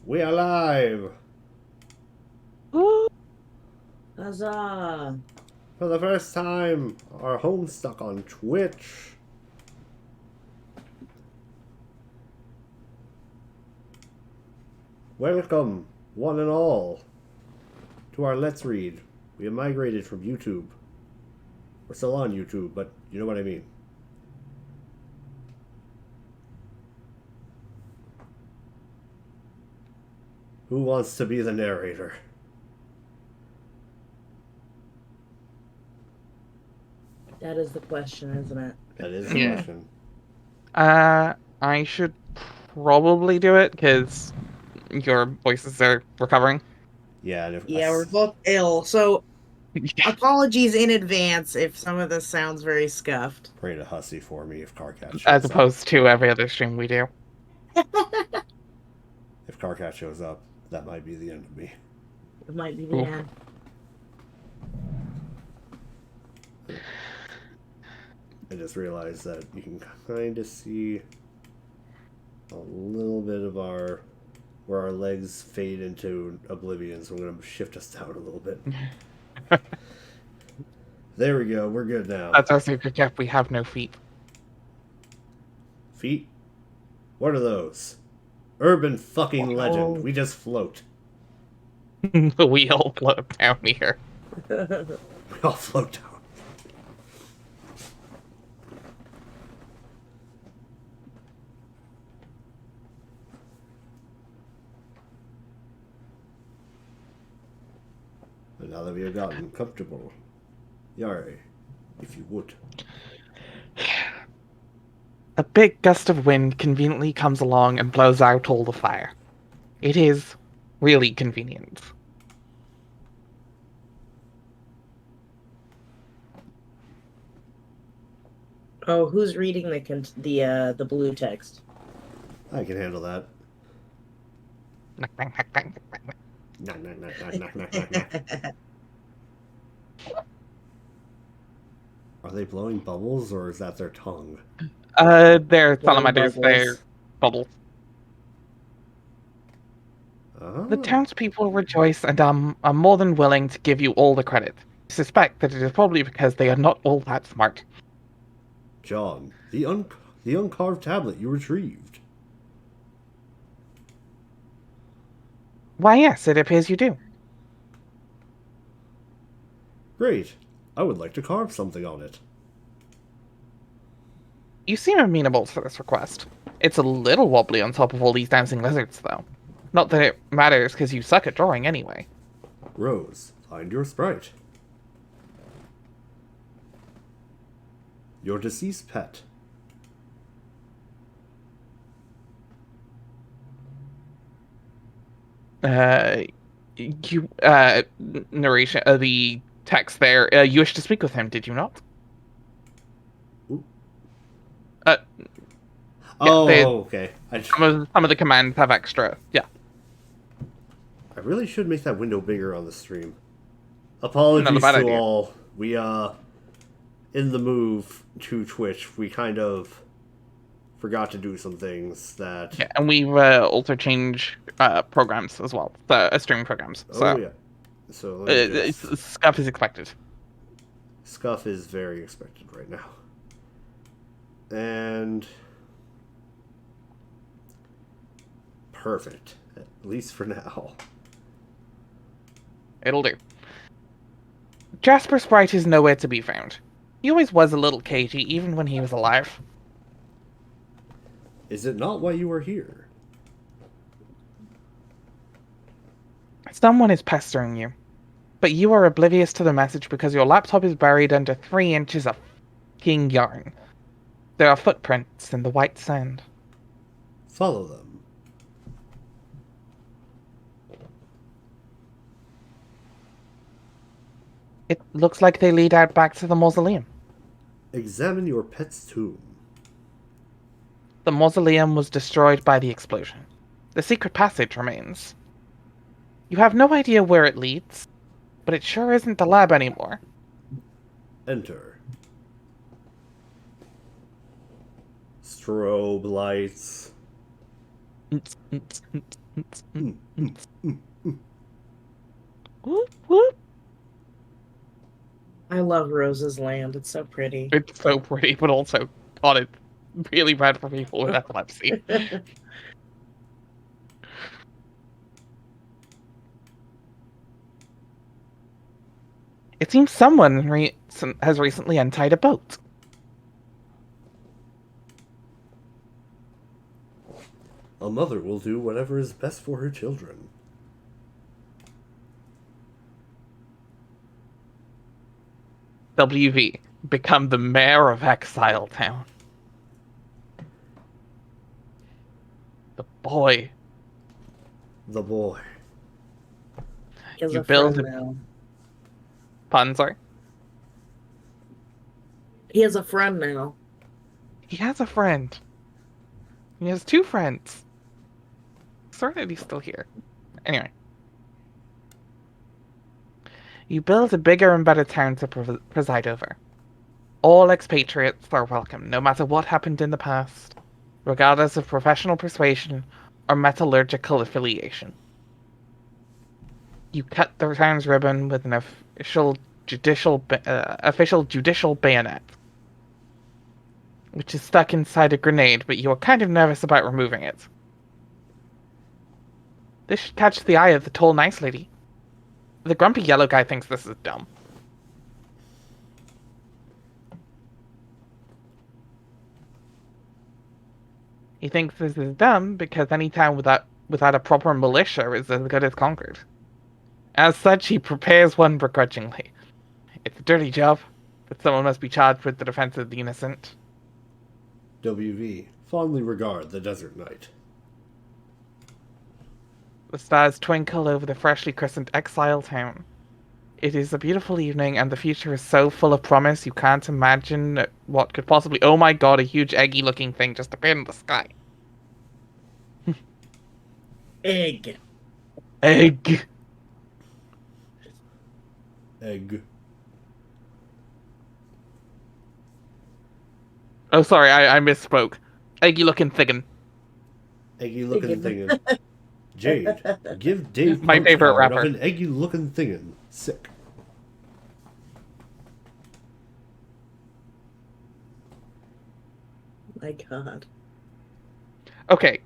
We are live Woo! Huzzah! for the first time. Our home stuck on Twitch. Welcome, one and all, to our Let's Read. We have migrated from YouTube. We're still on YouTube, but you know what I mean. Who wants to be the narrator? That is the question, isn't it? That is the Yeah. question. I should probably do it because your voices are recovering. Yeah, and if Yeah, we're both ill, so Yeah. apologies in advance if some of this sounds very scuffed. pray to Hussy for me if Carcat As shows up. opposed to every other stream we do. If Carcat shows up, that might be the end of me. It might be the Ooh. end. I just realized that you can kind of see a little bit of where our legs fade into oblivion, so I'm going to shift us down a little bit. There we go. We're good now. That's our secret gift. We have no feet. Feet? What are those? Urban fucking legend. Oh. We just float. We all float down here. We all float down. And now that we have gotten comfortable, Yare, if you would. A big gust of wind conveniently comes along and blows out all the fire. It is really convenient. Oh, who's reading the blue text? I can handle that. Knock, knock, knock, knock, knock, knock. Knock, knock, knock, knock, knock, knock, knock, knock. Are they blowing bubbles, or is that their tongue? They're Blowing salamanders. They're bubbles. bubbles. The Oh. townspeople rejoice and are more than willing to give you all the credit. I suspect that it is probably because they are not all that smart. John, the uncarved tablet you retrieved. Why, yes, it appears you do. Great. I would like to carve something on it. You seem amenable to this request. It's a little wobbly on top of all these dancing lizards, though. Not that it matters, because you suck at drawing anyway. Rose, find your sprite. Your deceased pet. You, narration, the text there, you wish to speak with him, did you not? Ooh. Uh, Oh, they, okay. some of the commands have extra, yeah. I really should make that window bigger on the stream. Not a Apologies bad to idea. all. We, in the move to Twitch, we kind of forgot to do some things that... Yeah, and we've also changed programs as well, the streaming programs. Oh, So yeah. So let me just... stuff is expected. Scuff is very expected right now. And... Perfect. At least for now. It'll do. Jasper Sprite is nowhere to be found. He always was a little cagey, even when he was alive. Is it not why you are here? Someone is pestering you. But you are oblivious to the message because your laptop is buried under 3 inches of f***ing yarn. There are footprints in the white sand. Follow them. It looks like they lead out back to the mausoleum. Examine your pet's tomb. The mausoleum was destroyed by the explosion. The secret passage remains. You have no idea where it leads, but it sure isn't the lab anymore. Enter. Strobe lights. Whoop, whoop. I love Rose's Land. It's so pretty. It's so pretty, but also, God, it's really bad for people with epilepsy. It seems someone has recently untied a boat. A mother will do whatever is best for her children. WV, become the mayor of Exile Town. The boy. The boy. He has You a build friend a- now. Pun, sorry. He has a friend now. He has a friend. He has two friends. Sorry that he's still here. Anyway. You build a bigger and better town to preside over. All expatriates are welcome, no matter what happened in the past, regardless of professional persuasion or metallurgical affiliation. You cut the town's ribbon with an official judicial bayonet, which is stuck inside a grenade, but you are kind of nervous about removing it. This should catch the eye of the tall, nice lady. The grumpy yellow guy thinks this is dumb. He thinks this is dumb because any town without a proper militia is as good as conquered. As such, he prepares one begrudgingly. It's a dirty job, but someone must be charged with the defense of the innocent. WV. Fondly regard the desert knight. The stars twinkle over the freshly christened exile town. It is a beautiful evening, and the future is so full of promise you can't imagine what could possibly... Oh my god, a huge eggy-looking thing just appeared in the sky. Egg. Egg! Egg. Oh, sorry, I misspoke. Eggy-looking thing. Eggy looking thingin'. Jade, give Dave My punch favorite card rapper. of an eggy looking thingin'. Sick. My God. Okay,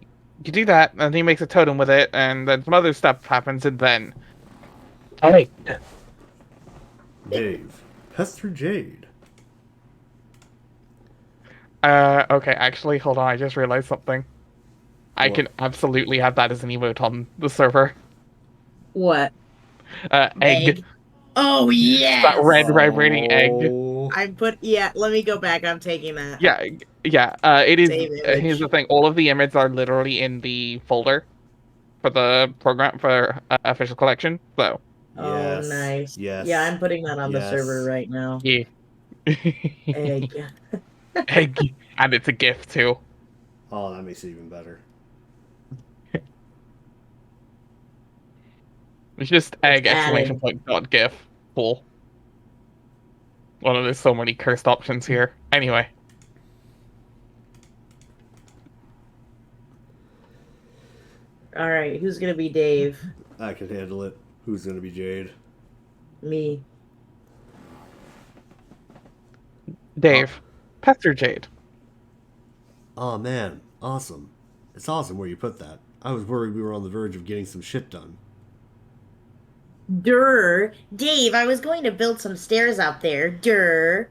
you do that, and he makes a totem with it, and then some other stuff happens, and then... Hey! Dave, pester Jade. Okay, actually, hold on, I just realized something. I What? can absolutely have that as an emote on the server. What? Egg. Oh, yes! That red vibrating egg. Oh. Yeah, let me go back. I'm taking that. Yeah, it is. Save Here's image. the thing: all of the images are literally in the folder for the program for official collection. So Oh, Yes. nice. Yes. Yeah, I'm putting that on the server Yes. right now. yeah, Egg. egg, and it's a GIF too. Oh, that makes it even better. It's just egg added. exclamation point dot GIF. Cool. Well, there's so many cursed options here. Anyway, All right, who's gonna be Dave? I can handle it. Who's gonna be Jade? Me. Dave, Pester Jade. Oh man, awesome. It's awesome where you put that. I was worried we were on the verge of getting some shit done. Durr. Dave, I was going to build some stairs out there. Durr.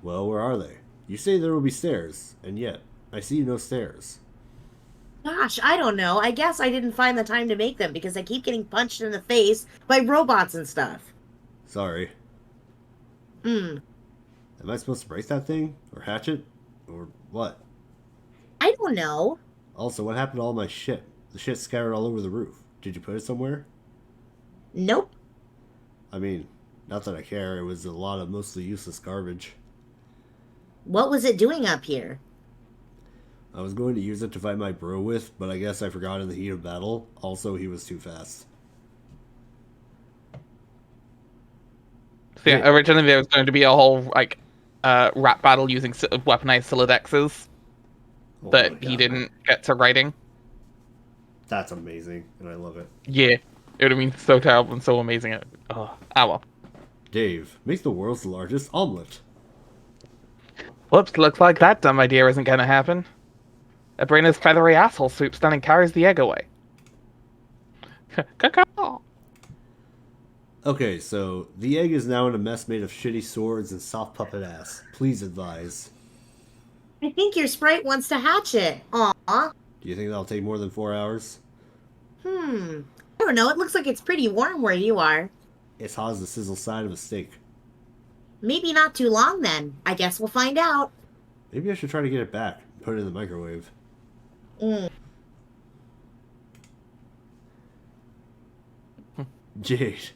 Well, where are they? You say there will be stairs, and yet I see no stairs. Gosh, I don't know. I guess I didn't find the time to make them because I keep getting punched in the face by robots and stuff. Sorry. Hmm. Am I supposed to break that thing? Or hatch it? Or what? I don't know. Also, what happened to all my shit? The shit scattered all over the roof. Did you put it somewhere? Nope. I mean, not that I care. It was a lot of mostly useless garbage. What was it doing up here? I was going to use it to fight my bro with, but I guess I forgot in the heat of battle. Also, he was too fast. So yeah, originally there was going to be a whole like rap battle using weaponized Solidexes Oh my that he God. didn't get to writing. That's amazing, and I love it. Yeah, it would have been so terrible and so amazing. Oh, well. Dave, make the world's largest omelet. Whoops, looks like that dumb idea isn't gonna happen. Abrina's feathery asshole swoops down and carries the egg away. Caw. Okay, so the egg is now in a mess made of shitty swords and soft puppet ass. Please advise. I think your sprite wants to hatch it. Aw. Do you think that'll take more than 4 hours? I don't know. It looks like it's pretty warm where you are. It's hot as the sizzle side of a steak. Maybe not too long then. I guess we'll find out. Maybe I should try to get it back and put it in the microwave. Jade.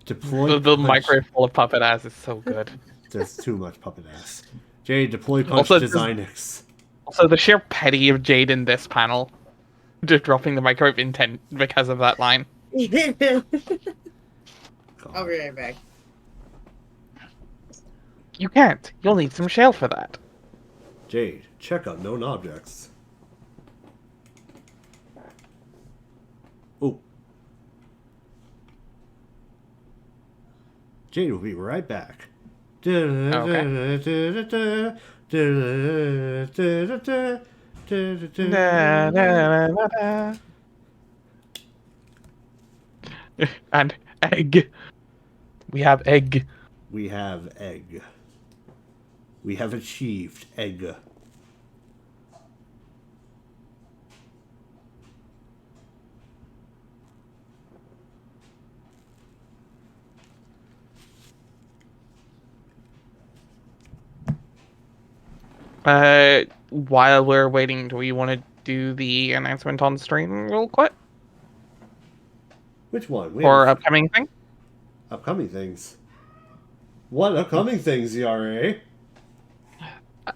Deploy The punch. microwave full of puppet ass is so good. There's too much puppet ass. Jade, deploy punch Also, design X. Also, the sheer petty of Jade in this panel, just dropping the microwave intent because of that line. I'll be right back. You can't. You'll need some shell for that. Jade, check unknown objects. Oh. Jade will be right back. And egg. We have egg. We have egg. We have achieved egg. While we're waiting, do we want to do the announcement on stream real quick? Which one? We Or have upcoming thing? upcoming things. What upcoming things, ERA?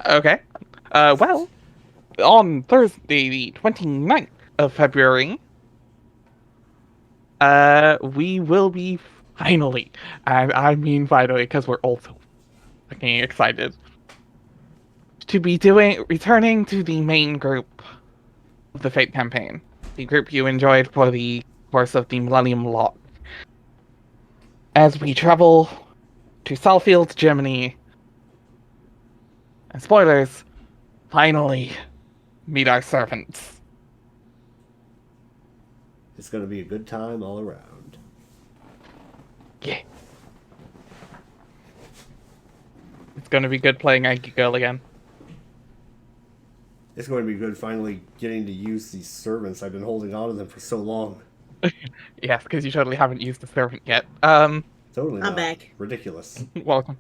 Okay. Well, on Thursday, the 29th of February, we will be finally, and I mean finally, because we're also fucking excited, to be returning to the main group of the Fate campaign. The group you enjoyed for the course of the Millennium Lock. As we travel to Saalfeld, Germany, and spoilers, finally meet our servants. It's going to be a good time all around. Yeah. It's going to be good playing Aggie Girl again. It's going to be good finally getting to use these servants. I've been holding on to them for so long. Yes, because you totally haven't used the servant yet. Totally I'm not. back. Ridiculous. Welcome.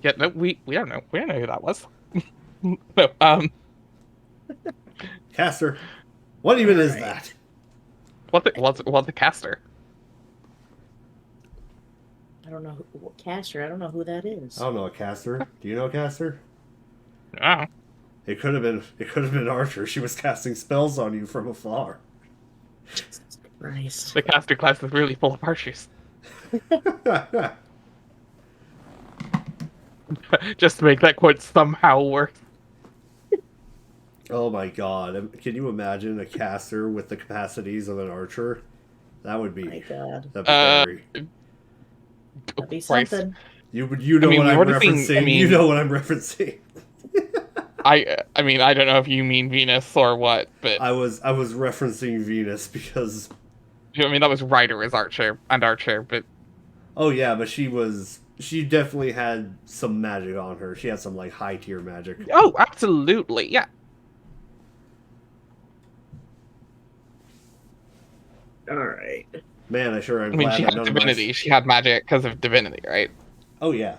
Yeah, no, we don't know. We don't know who that was. No, Caster, what even is Alright. that? what's the caster? I don't know Caster. I don't know who that is. I don't know a caster. Do you know a caster? Oh. It could have been Archer. She was casting spells on you from afar. Jesus Christ. The caster class is really full of archers. Just to make that quote somehow work. Oh my god. Can you imagine a caster with the capacities of an archer? That would be My God. that'd be very That'd be Christ. something. you know I mean, what we I'm would've seen- referencing. I mean- You know what I'm referencing. I mean, I don't know if you mean Venus or what, but I was referencing Venus because I mean that was Ryder as Archer, but oh yeah, but she definitely had some magic on her. She had some like high tier magic. oh, absolutely, yeah. Alright. Man, I sure am I mean, glad she that had none divinity. of my She had magic because of divinity, right? oh yeah,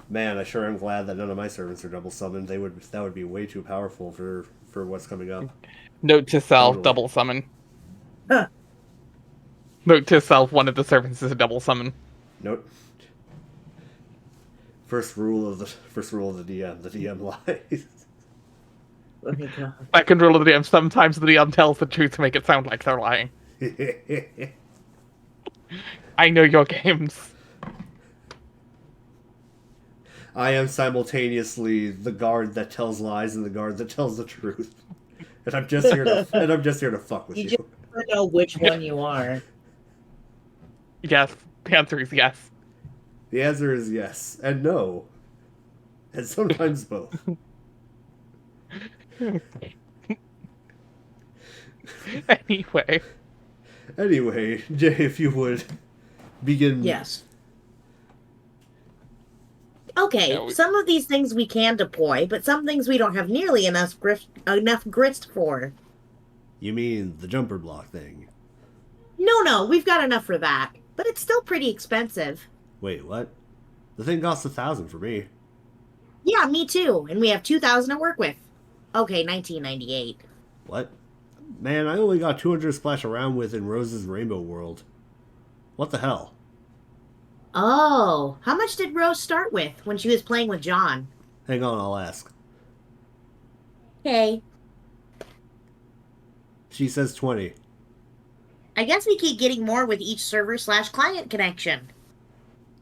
man, I sure am glad that none of my servants are double summoned. That would be way too powerful for what's coming up. Note to self: Totally. double summon. Huh. Note to self: one of the servants is a double summon. Nope. First rule of the DM: the DM lies. Oh my God. Second rule of the DM: sometimes the DM tells the truth to make it sound like they're lying. I know your games. I am simultaneously the guard that tells lies and the guard that tells the truth. and I'm just here to fuck with You you. just never know which one you are. Yes, the answer is yes. The answer is yes and no, and sometimes both. Anyway, Anyway, Jay, if you would begin. Yes. Okay, yeah, some of these things we can deploy, but some things we don't have nearly enough grist for. You mean the jumper block thing? No, we've got enough for that, but it's still pretty expensive. Wait, what? The thing costs 1,000 for me. Yeah, me too, and we have 2,000 to work with. Okay, 1998. What? Man, I only got 200 to splash around with in Rose's Rainbow World. What the hell? Oh, how much did Rose start with when she was playing with John? Hang on, I'll ask. Okay, She says 20. I guess we keep getting more with each server/client connection.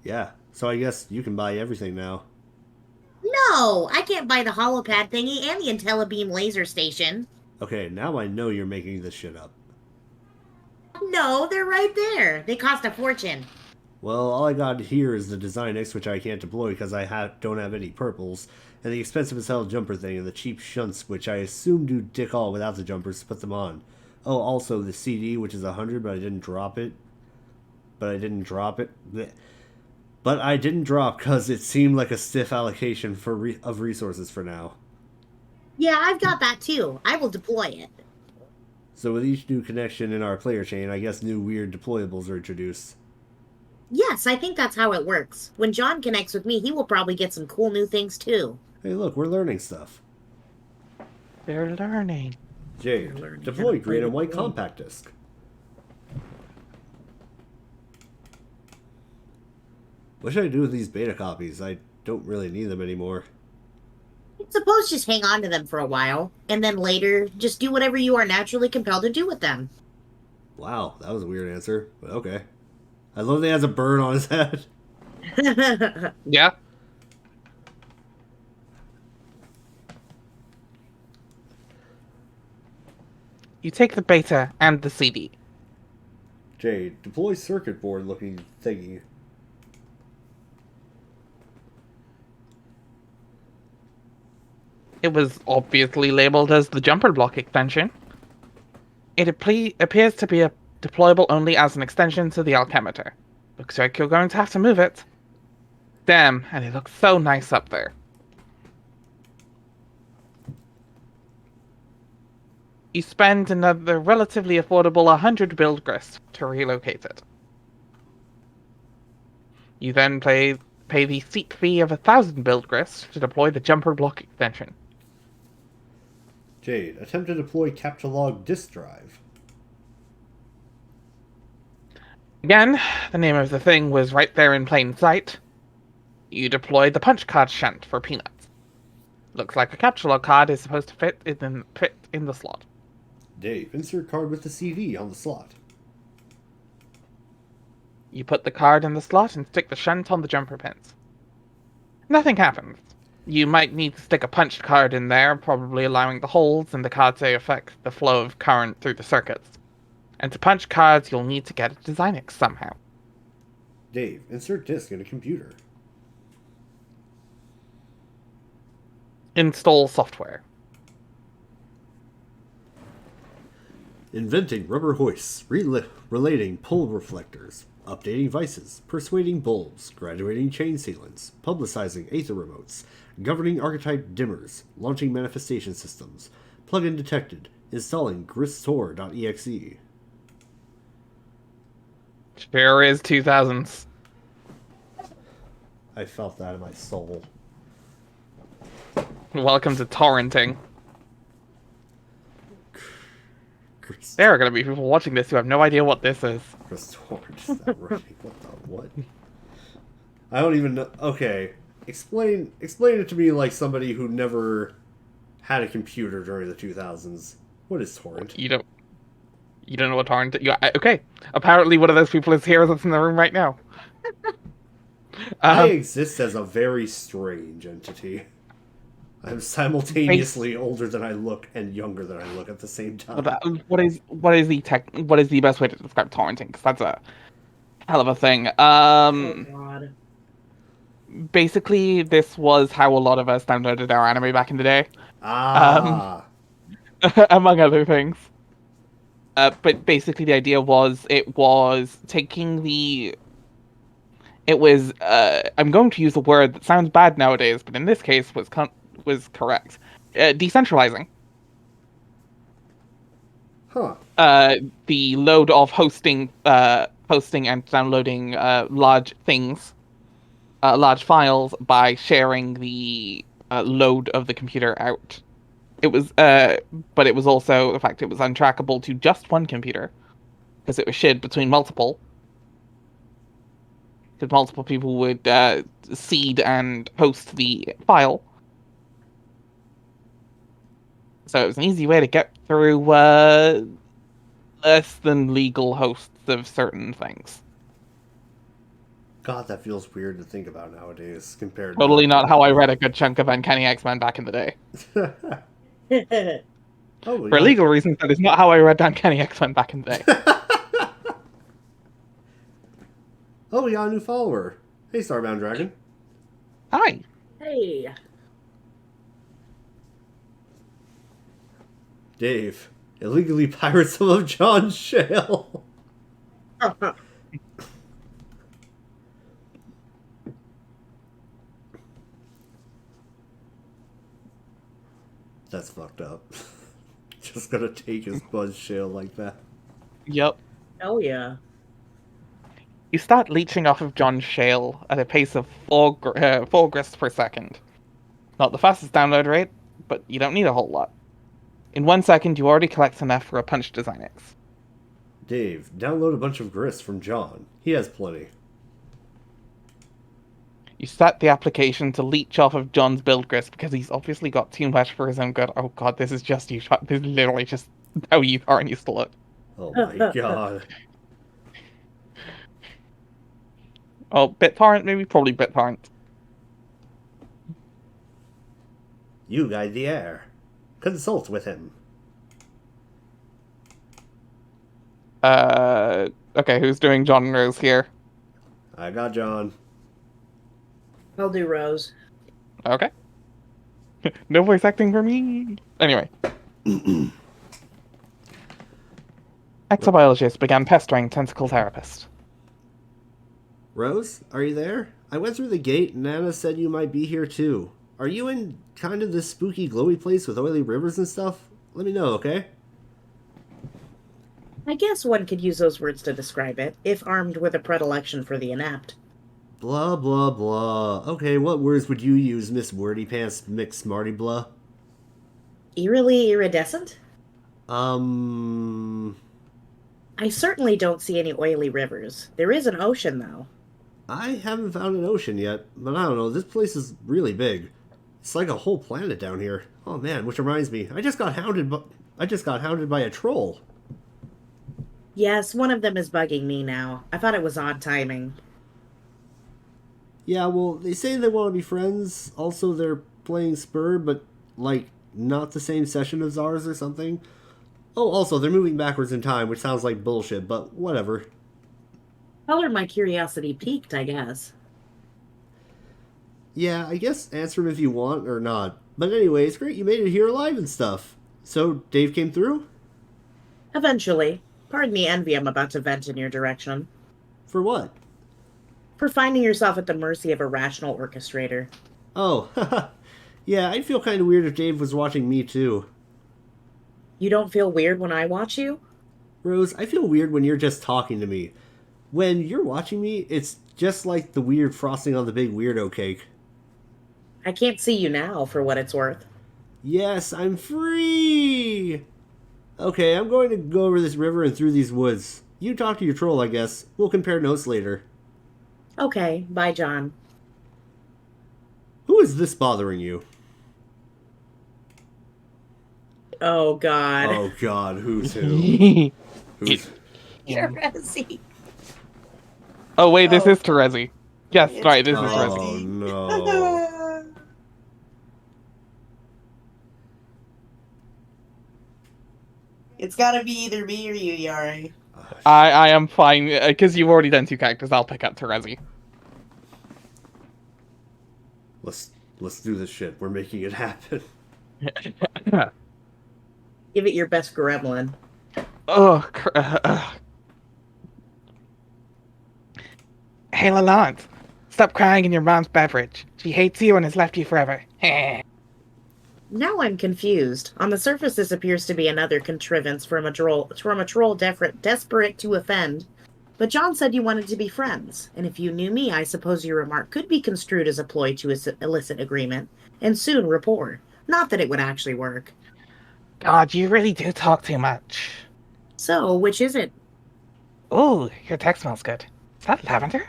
Yeah, so I guess you can buy everything now. No, I can't buy the holopad thingy and the IntelliBeam laser station. Okay, now I know you're making this shit up. No, they're right there. They cost a fortune. Well, all I got here is the Design X, which I can't deploy because I don't have any purples, and the expensive as hell jumper thing, and the cheap shunts, which I assume do dick all without the jumpers to put them on. Oh, also the CD, which is 100, but I didn't drop it. Blech. But I didn't drop because it seemed like a stiff allocation of resources for now. Yeah, I've got that too. I will deploy it. So with each new connection in our player chain, I guess new weird deployables are introduced. Yes, I think that's how it works. When John connects with me, he will probably get some cool new things too. Hey, look, we're learning stuff. they're learning. Jade, deploy green and white compact disc. What should I do with these beta copies? I don't really need them anymore. Suppose just hang on to them for a while, and then later, just do whatever you are naturally compelled to do with them. Wow, that was a weird answer, but okay. I love that he has a bird on his head. Yeah. You take the beta and the CD. Jade, deploy circuit board looking thingy. It was obviously labeled as the jumper block extension. It appears to be deployable only as an extension to the alchemitter. Looks like you're going to have to move it. Damn, and it looks so nice up there. You spend another relatively affordable 100 build grist to relocate it. You then pay the steep fee of 1,000 build grist to deploy the jumper block extension. Jade, attempt to deploy capture log disk drive. Again, the name of the thing was right there in plain sight. You deploy the punch card shunt for peanuts. Looks like a capture log card is supposed to fit in the slot. Dave, insert card with the CD on the slot. You put the card in the slot and stick the shunt on the jumper pins. Nothing happens. You might need to stick a punched card in there, probably allowing the holes in the card to affect the flow of current through the circuits. And to punch cards, you'll need to get a Design X somehow. Dave, insert disk in a computer. Install software. Inventing rubber hoists, relating pull reflectors, updating vices, persuading bulbs, graduating chain sealants, publicizing Aether remotes, governing archetype dimmers, launching manifestation systems, plugin detected, installing gristor.exe. Sure is 2000s. I felt that in my soul. Welcome to torrenting. There are going to be people watching this who have no idea what this is. Gristor, is that right? What the what? I don't even know. Okay, explain it to me like somebody who never had a computer during the 2000s. What is torrent? You don't know what torrent? Okay. Apparently, one of those people is here that's in the room right now. I exist as a very strange entity. I'm simultaneously older than I look and younger than I look at the same time. What is the best way to describe torrenting? Because that's a hell of a thing. Oh God. Basically, this was how a lot of us downloaded our anime back in the day, um, Ah, among other things. But basically, the idea was it was taking the. It was. I'm going to use a word that sounds bad nowadays, but in this case was correct. Decentralizing. huh. The load of hosting and downloading large things, large files by sharing the load of the computer out. It was, but it was also the fact it was untrackable to just one computer because it was shared between multiple. Because multiple people would seed and host the file, so it was an easy way to get through less than legal hosts of certain things. God, that feels weird to think about nowadays compared Totally to not how I read a good chunk of Uncanny X-Men back in the day. Oh, we For got... legal reasons, that is not how I read Uncanny X-Men back in the day. Oh, we got a new follower. Hey, Starbound Dragon. Hi. Hey. Dave, illegally pirate some of John's shale. That's fucked up. Just gonna take his buzz shale like that. Yep. Oh yeah. You start leeching off of John's shale at a pace of 4 grist per second. Not the fastest download rate, but you don't need a whole lot. In 1 second, you already collect enough for a punch design X. Dave, download a bunch of grist from John. He has plenty. You start the application to leech off of John's build grist because he's obviously got too much for his own good. Oh god, this is just you. This is literally just how you are and used to look. Oh my god. Oh, BitTorrent, maybe? Probably BitTorrent. You guide the air. Consult with him. Okay, who's doing John and Rose here? I got John. I'll do Rose. Okay. No voice acting for me. Anyway. Exobiologist began pestering tentacle therapist. Rose, are you there? I went through the gate and Nana said you might be here too. Are you in kind of this spooky glowy place with oily rivers and stuff? Let me know, okay? I guess one could use those words to describe it, if armed with a predilection for the inept. Blah, blah, blah. Okay, what words would you use, Miss Wordy Pants McSmarty Blah? Eerily iridescent? I I certainly don't see any oily rivers. There is an ocean, though. haven't found an ocean yet, but I don't know, this place is really big. It's like a whole planet down here. Oh man, which reminds me, I just got hounded by a troll. Yes, one of them is bugging me now. I thought it was odd timing. Yeah, well, they say they want to be friends. Also, they're playing Spur, but, like, not the same session as ours or something. Oh, also, they're moving backwards in time, which sounds like bullshit, but whatever. Color my curiosity piqued, I guess. Yeah, I guess answer them if you want or not. But anyway, it's great you made it here alive and stuff. So, Dave came through? Eventually. Pardon the envy I'm about to vent in your direction. For what? For finding yourself at the mercy of a rational orchestrator. Oh, yeah, I'd feel kind of weird if Dave was watching me too. You don't feel weird when I watch you? Rose, I feel weird when you're just talking to me. When you're watching me, it's just like the weird frosting on the big weirdo cake. I can't see you now, for what it's worth. Yes, I'm free! Okay, I'm going to go over this river and through these woods. You talk to your troll, I guess. We'll compare notes later. Okay, bye, John. Who is this bothering you? Oh, God. Oh god, who's who? Who's... Terezi. Oh wait, this Oh. is Terezi. Yes, It's right, this is Oh Terezi. no. It's gotta be either me or you, Yari. I am fine, because you've already done 2 characters. I'll pick up Terezi. Let's do this shit. We're making it happen. Give it your best gremlin. Oh, Hey, Lalande, stop crying in your mom's beverage. She hates you and has left you forever. Now I'm confused. On the surface, this appears to be another contrivance from a troll desperate to offend. But John said you wanted to be friends, and if you knew me, I suppose your remark could be construed as a ploy to elicit agreement, and soon rapport. Not that it would actually work. God, you really do talk too much. So, which is it? Ooh, your text smells good. Is that lavender?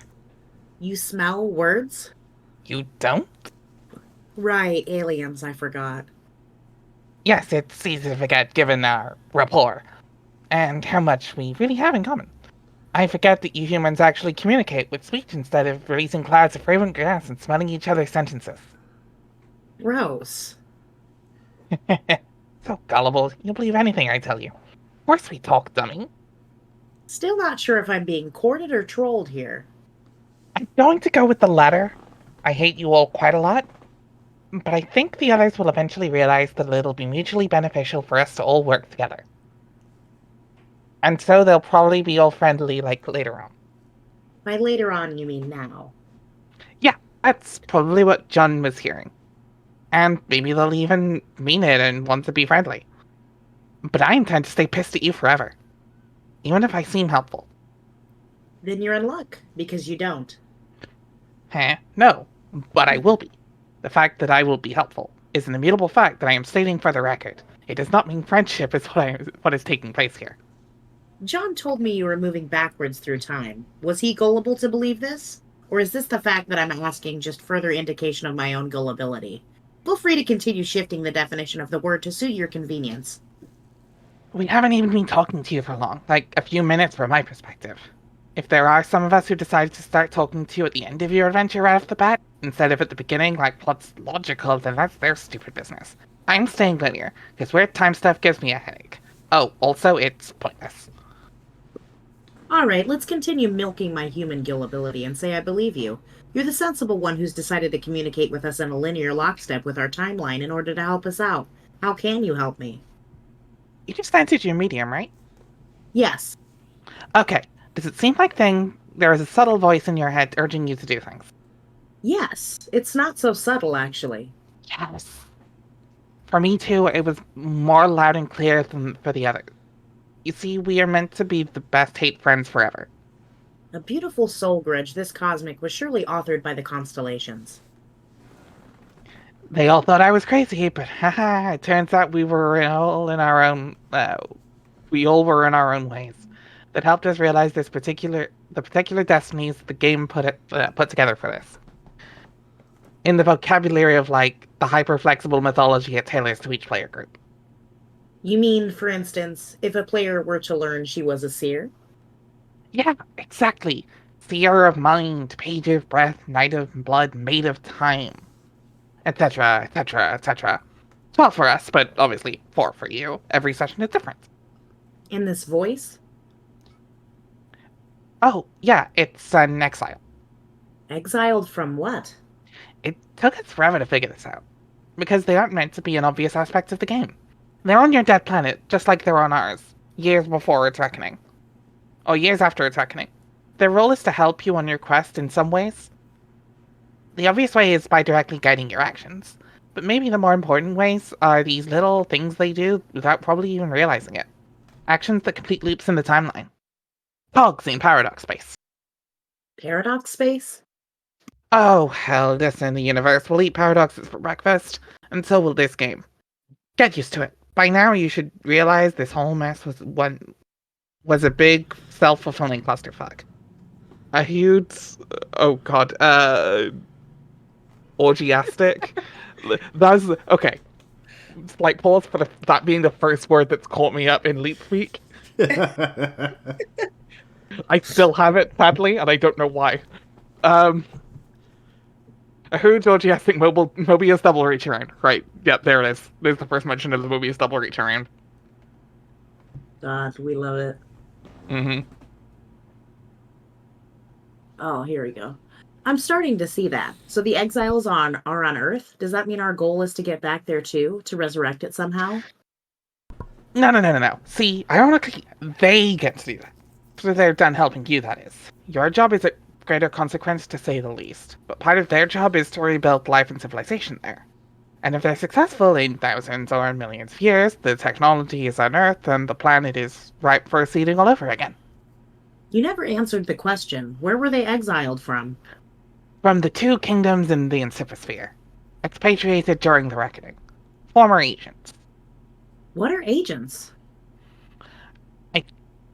You smell words? You don't? Right, aliens, I forgot. Yes, it's easy to forget given our rapport, and how much we really have in common. I forget that you humans actually communicate with speech instead of releasing clouds of fragrant gas and smelling each other's sentences. Gross. So gullible, you'll believe anything I tell you. Of course we talk, dummy. Still not sure if I'm being courted or trolled here. I'm going to go with the latter. I hate you all quite a lot, but I think the others will eventually realize that it'll be mutually beneficial for us to all work together. And so they'll probably be all friendly, like, later on. By later on, you mean now. Yeah, that's probably what John was hearing. And maybe they'll even mean it and want to be friendly. But I intend to stay pissed at you forever. Even if I seem helpful. Then you're in luck, because you don't. No, but I will be. The fact that I will be helpful is an immutable fact that I am stating for the record. It does not mean friendship is what is taking place here. John told me you were moving backwards through time. Was he gullible to believe this? Or is this the fact that I'm asking just further indication of my own gullibility? Feel free to continue shifting the definition of the word to suit your convenience. We haven't even been talking to you for long, like a few minutes from my perspective. If there are some of us who decided to start talking to you at the end of your adventure right off the bat, instead of at the beginning like what's logical, then that's their stupid business. I'm staying linear, because weird time stuff gives me a headache. Oh, also, it's pointless. Alright, let's continue milking my human gullibility and say I believe you. You're the sensible one who's decided to communicate with us in a linear lockstep with our timeline in order to help us out. How can you help me? You just answered your medium, right? Yes. Okay. Does it seem like there is a subtle voice in your head urging you to do things? Yes. It's not so subtle, actually. Yes. For me too, it was more loud and clear than for the others. You see, we are meant to be the best hate friends forever. A beautiful soul grudge this cosmic was surely authored by the constellations. They all thought I was crazy, but haha, it turns out we were all in our own, we all were in our own ways. That helped us realize the particular destinies the game put together for this. In the vocabulary of, like, the hyper-flexible mythology it tailors to each player group. You mean, for instance, if a player were to learn she was a seer? Yeah, exactly. Seer of mind, page of breath, knight of blood, maid of time, etc., etc., etc. 12 for us, but obviously 4 for you. Every session is different. In this voice? Oh, yeah, it's an exile. Exiled from what? It took us forever to figure this out, because they aren't meant to be an obvious aspect of the game. They're on your dead planet, just like they're on ours, years before its reckoning. Or years after its reckoning. Their role is to help you on your quest in some ways. The obvious way is by directly guiding your actions, but maybe the more important ways are these little things they do without probably even realizing it. Actions that complete loops in the timeline. Cogs in paradox space. Paradox space? Oh, hell, this in the universe will eat paradoxes for breakfast, and so will this game. Get used to it. By now you should realize this whole mess was a big, self-fulfilling clusterfuck. A huge, oh god, orgiastic. That's, okay. Slight pause for that being the first word that's caught me up in Leap Week. I still have it, sadly, and I don't know why. A huge orgiastic Mobius double reach around. Right, yep, there it is. There's the first mention of the Mobius double reach around. God, we love it. Mm-hmm. Oh, here we go. I'm starting to see that. So the exiles are on Earth. Does that mean our goal is to get back there too, to resurrect it somehow? No. See, ironically, they get to do that. So they're done helping you, that is. Your job is a greater consequence, to say the least. But part of their job is to rebuild life and civilization there. And if they're successful in thousands or millions of years, the technology is unearthed and the planet is ripe for seeding all over again. You never answered the question. Where were they exiled from? From the two kingdoms in the Inciposphere, expatriated during the Reckoning. Former agents. What are agents? I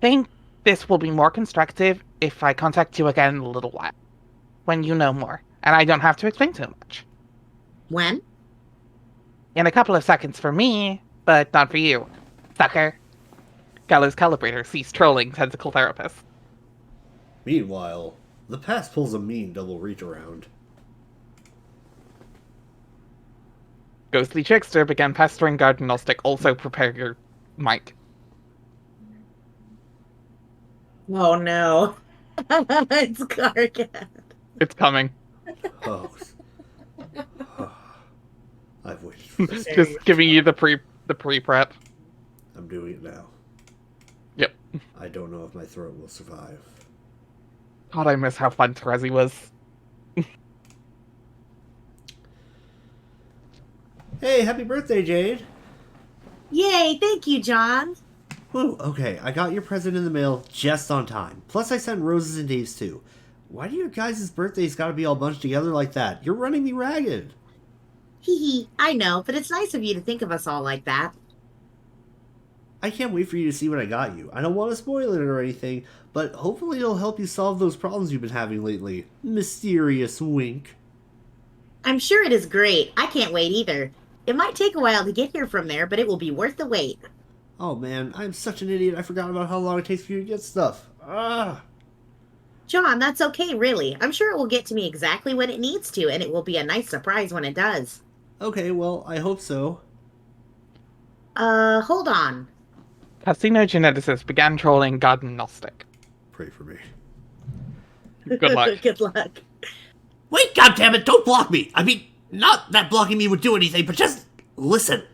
think this will be more constructive if I contact you again in a little while, when you know more, and I don't have to explain too much. When? In a couple of seconds for me, but not for you, sucker. Gallows Calibrator ceased trolling tentacle therapist. Meanwhile, the past pulls a mean double reach around. Ghostly Trickster began pestering Garden Gnostic. Also prepare your mic. Oh no. It's Gargan. It's coming. Oh. I've waited for this. Just giving you the pre-prep. I'm doing it now. Yep. I don't know if my throat will survive. God, I miss how fun Terezi was. Hey, happy birthday, Jade! Yay, thank you, John. Woo, okay, I got your present in the mail just on time. Plus I sent Rose's and Dave's too. Why do your guys' birthdays gotta be all bunched together like that? You're running me ragged. Hee hee, I know, but it's nice of you to think of us all like that. I can't wait for you to see what I got you. I don't want to spoil it or anything, but hopefully it'll help you solve those problems you've been having lately. Mysterious wink. I'm sure it is great. I can't wait either. It might take a while to get here from there, but it will be worth the wait. Oh man, I'm such an idiot. I forgot about how long it takes for you to get stuff. Ah. John, that's okay, really. I'm sure it will get to me exactly when it needs to, and it will be a nice surprise when it does. Okay, well, I hope so. Hold on. Casino Geneticist began trolling Garden Gnostic. Pray for me. Good luck. Good luck. Wait, goddammit, don't block me! I mean, not that blocking me would do anything, but just listen.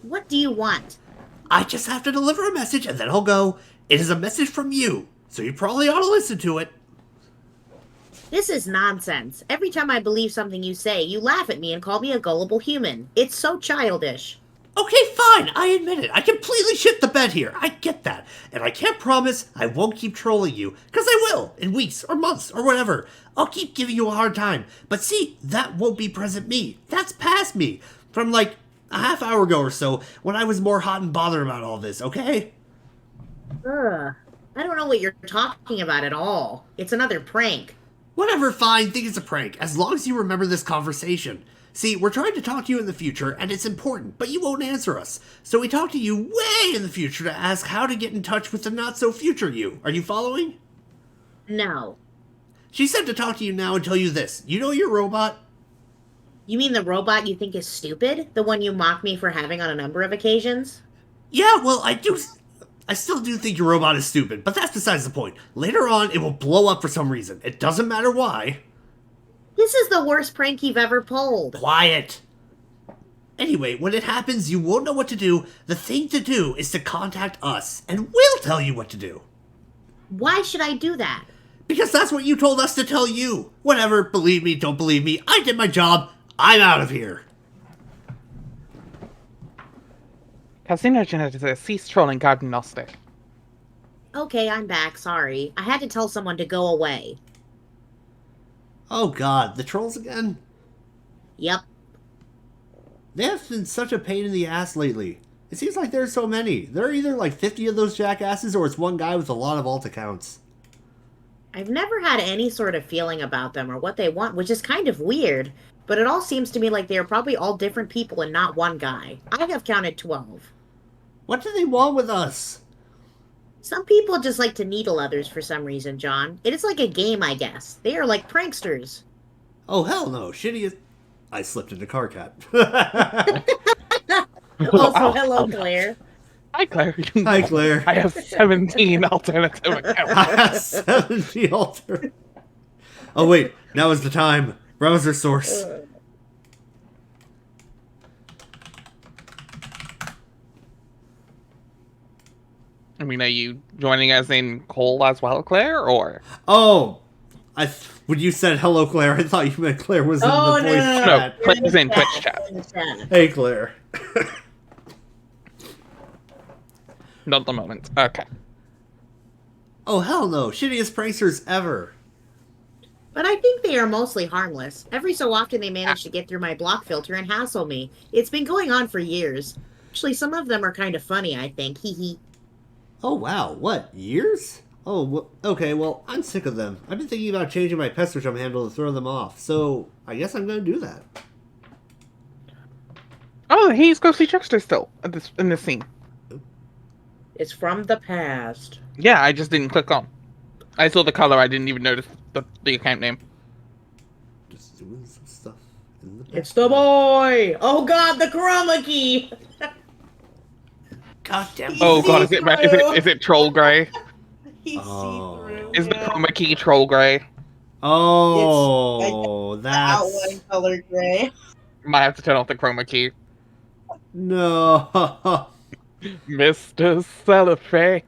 What do you want? I just have to deliver a message and then I'll go. It is a message from you, so you probably ought to listen to it. This is nonsense. Every time I believe something you say, you laugh at me and call me a gullible human. It's so childish. Okay, fine, I admit it. I completely shit the bed here. I get that. And I can't promise I won't keep trolling you, because I will, in weeks or months or whatever. I'll keep giving you a hard time. But see, that won't be present me. That's past me. From like a half hour ago or so, when I was more hot and bothered about all this, okay? Ugh. I don't know what you're talking about at all. It's another prank. Whatever, fine, think it's a prank, as long as you remember this conversation. See, we're trying to talk to you in the future, and it's important, but you won't answer us. So we talk to you way in the future to ask how to get in touch with the not-so-future you. Are you following? No. She said to talk to you now and tell you this. You know your robot? You mean the robot you think is stupid? The one you mock me for having on a number of occasions? Yeah, well, I still do think your robot is stupid, but that's besides the point. Later on, it will blow up for some reason. It doesn't matter why. This is the worst prank you've ever pulled. Quiet. Anyway, when it happens, you won't know what to do. The thing to do is to contact us, and we'll tell you what to do. Why should I do that? Because that's what you told us to tell you. Whatever, believe me, don't believe me. I did my job. I'm out of here. Casino Geneticist ceased trolling Garden Gnostic. Okay, I'm back, sorry. I had to tell someone to go away. Oh god, the trolls again? Yep. They have been such a pain in the ass lately. It seems like there's so many. There are either like 50 of those jackasses or it's one guy with a lot of alt accounts. I've never had any sort of feeling about them or what they want, which is kind of weird. But it all seems to me like they are probably all different people and not one guy. I have counted 12. What do they want with us? Some people just like to needle others for some reason, John. It is like a game, I guess. They are like pranksters. Oh hell no, shitty. I slipped into car cat. Also, hello, Claire. Hi, Claire. Hi, Claire. I have 17 alternative accounts. I have 70 alter. Oh wait, now is the time. Browser source. I mean, are you joining us in call as well, Claire, or? Oh, when you said hello, Claire, I thought you meant Claire was in the Oh, voice no. No, chat. Claire's in Twitch chat. Hey, Claire. Not at the moment. Okay. Oh hell no! Shittiest pranksters ever. But I think they are mostly harmless. Every so often they manage to get through my block filter and hassle me. It's been going on for years. Actually, some of them are kind of funny, I think. Hee hee. Oh wow, what, years? Oh, okay, well, I'm sick of them. I've been thinking about changing my pest jump handle to throw them off, so I guess I'm gonna do that. Oh, he's Ghostly Trickster still in this scene. It's from the past. Yeah, I just didn't click on. I saw the color. I didn't even notice the account name. Just doing some stuff in the It's the boy! Oh god, the chroma key! God damn. Oh god, is it Troll Grey? He's Oh. see-through. Is the chroma key Troll Grey? Oh, that's Outline color gray. Might have to turn off the chroma key. no. God Mr. Cellophane.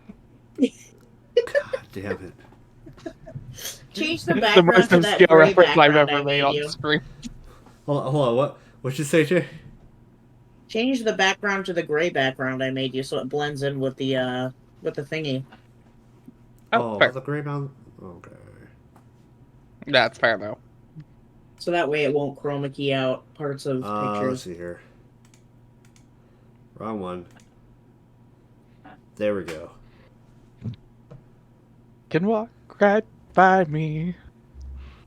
damn it. Change the The background most to that obscure gray reference I've background I ever made made on you. screen. Hold on. What'd you say, Jay? Change the background to the gray background I made you so it blends in with the thingy. Oh, About fair. the gray bound. Okay. That's fair though. So that way it won't chroma key out parts of Let's pictures. see here. Wrong one. There we go. Can walk right by me.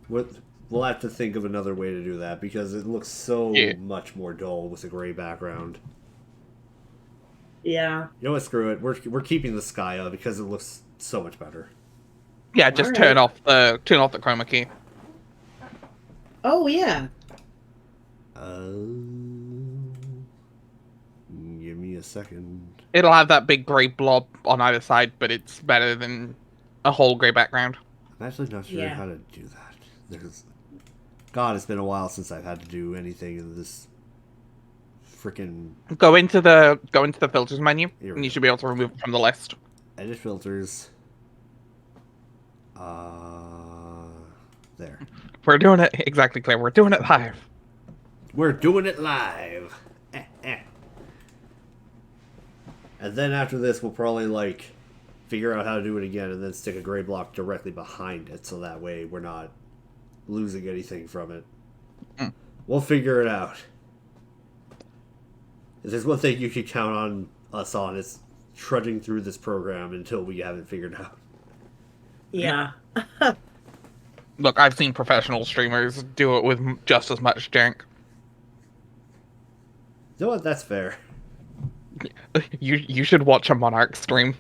We'll have to think of another way to do that because it looks so much more dull with a gray background. Yeah. You know what? Screw it. We're keeping the sky up because it looks so much better. Yeah, just turn off the chroma key. Oh yeah. Give me a second. It'll have that big grey blob on either side, but it's better than a whole grey background. I'm actually not sure Yeah. how to do that. God, it's been a while since I've had to do anything in this freaking Go into the filters menu, Here we and you go. should be able to remove it from the list. edit filters. There. We're doing it exactly, Claire. We're doing it live. We're doing it live. And then after this, we'll probably figure out how to do it again, and then stick a gray block directly behind it, so that way we're not losing anything from it. We'll figure it out. If there's one thing you can count on us on, it's trudging through this program until we have it figured out. Yeah. Look, I've seen professional streamers do it with just as much jank. You know what? That's fair. You should watch a Monarch stream.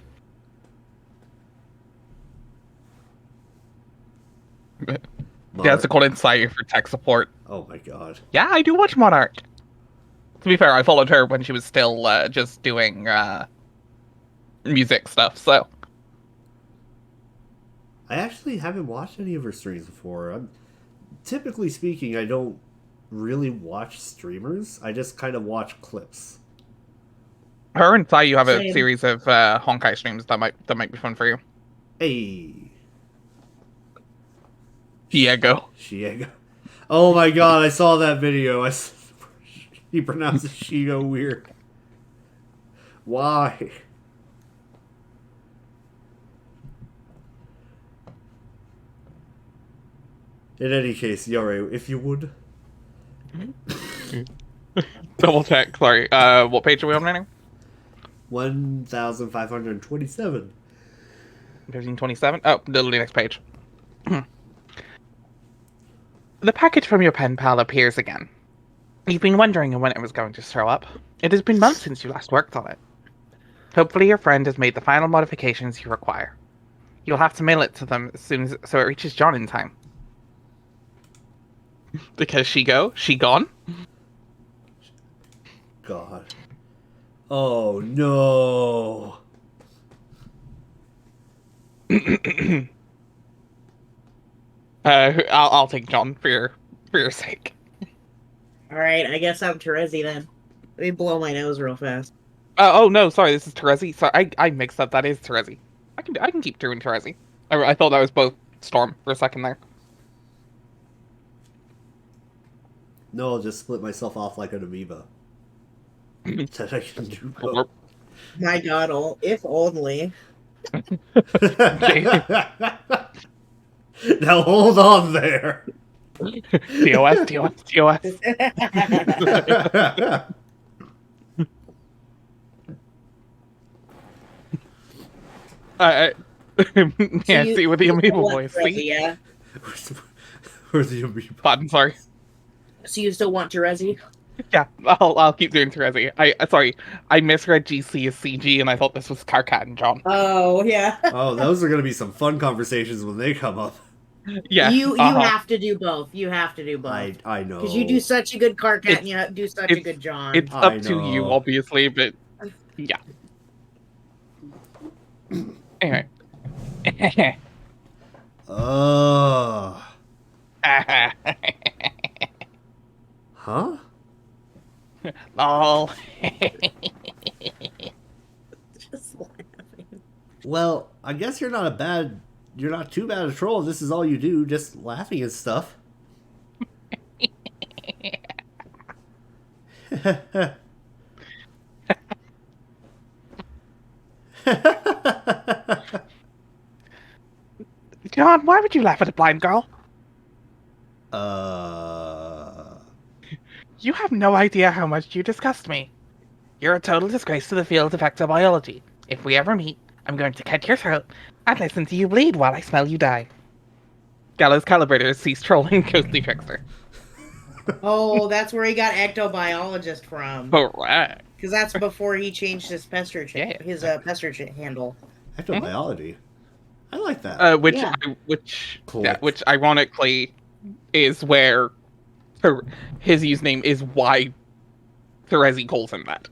That's a call insight for tech support. Oh my god. Yeah, I do watch Monarch. To be fair, I followed her when she was still just doing music stuff, so. I actually haven't watched any of her streams before. Typically speaking, I don't really watch streamers. I just kind of watch clips. Her and Sai, you have a Same. series of Honkai streams that might be fun for you. Hey. Diego. Shiego. Oh my god, I saw that video. He pronounces Shigo weird. Why? In any case, Yore, if you would. Double check, sorry. What page are we on right now? 1527. 1527? Oh, literally next page. The package from your pen pal appears again. You've been wondering when it was going to show up. It has been months since you last worked on it. Hopefully your friend has made the final modifications you require. You'll have to mail it to them as soon as so it reaches John in time. Because she gone? God. Oh no. I'll take John for your sake. All right, I guess I'm Terezi then. Let me blow my nose real fast. Oh no, sorry, this is Terezi. Sorry, I mixed up. That is Terezi. I can keep doing Terezi. I thought that was both Storm for a second there. No, I'll just split myself off like an amoeba. That I can do both. My God, if only. Now hold on there. TOS, TOS, TOS. I yeah, you, see with the you amoeba still want voice. Terezi, See, yeah? Where's the amoeba? button. Sorry. So you still want Terezi? Yeah, I'll keep doing Terezi. Sorry, I misread GC as CG, and I thought this was Karkat and John. Oh yeah. Oh, those are gonna be some fun conversations when they come up. Yeah, You have to do both. You have to do both. I Because you do know. such a good Karkat and you do such a it's good John. it's I up to you, know. obviously, but yeah. Anyway. Ugh. Huh? Lol. Just laughing. Well, I guess you're not too bad a troll. This is all you do, just laughing and stuff. John, why would you laugh at a blind girl? uh, You have no idea how much you disgust me. You're a total disgrace to the field of exobiology. If we ever meet, I'm going to cut your throat and listen to you bleed while I smell you die. Gallows Calibrator cease trolling Ghostly Trickster. Oh, that's where he got ectobiologist from. Correct. Because that's before he changed his Yeah. pester handle. ectobiology. I like that. Yeah. Which ironically is where his username is why Therezi calls him that.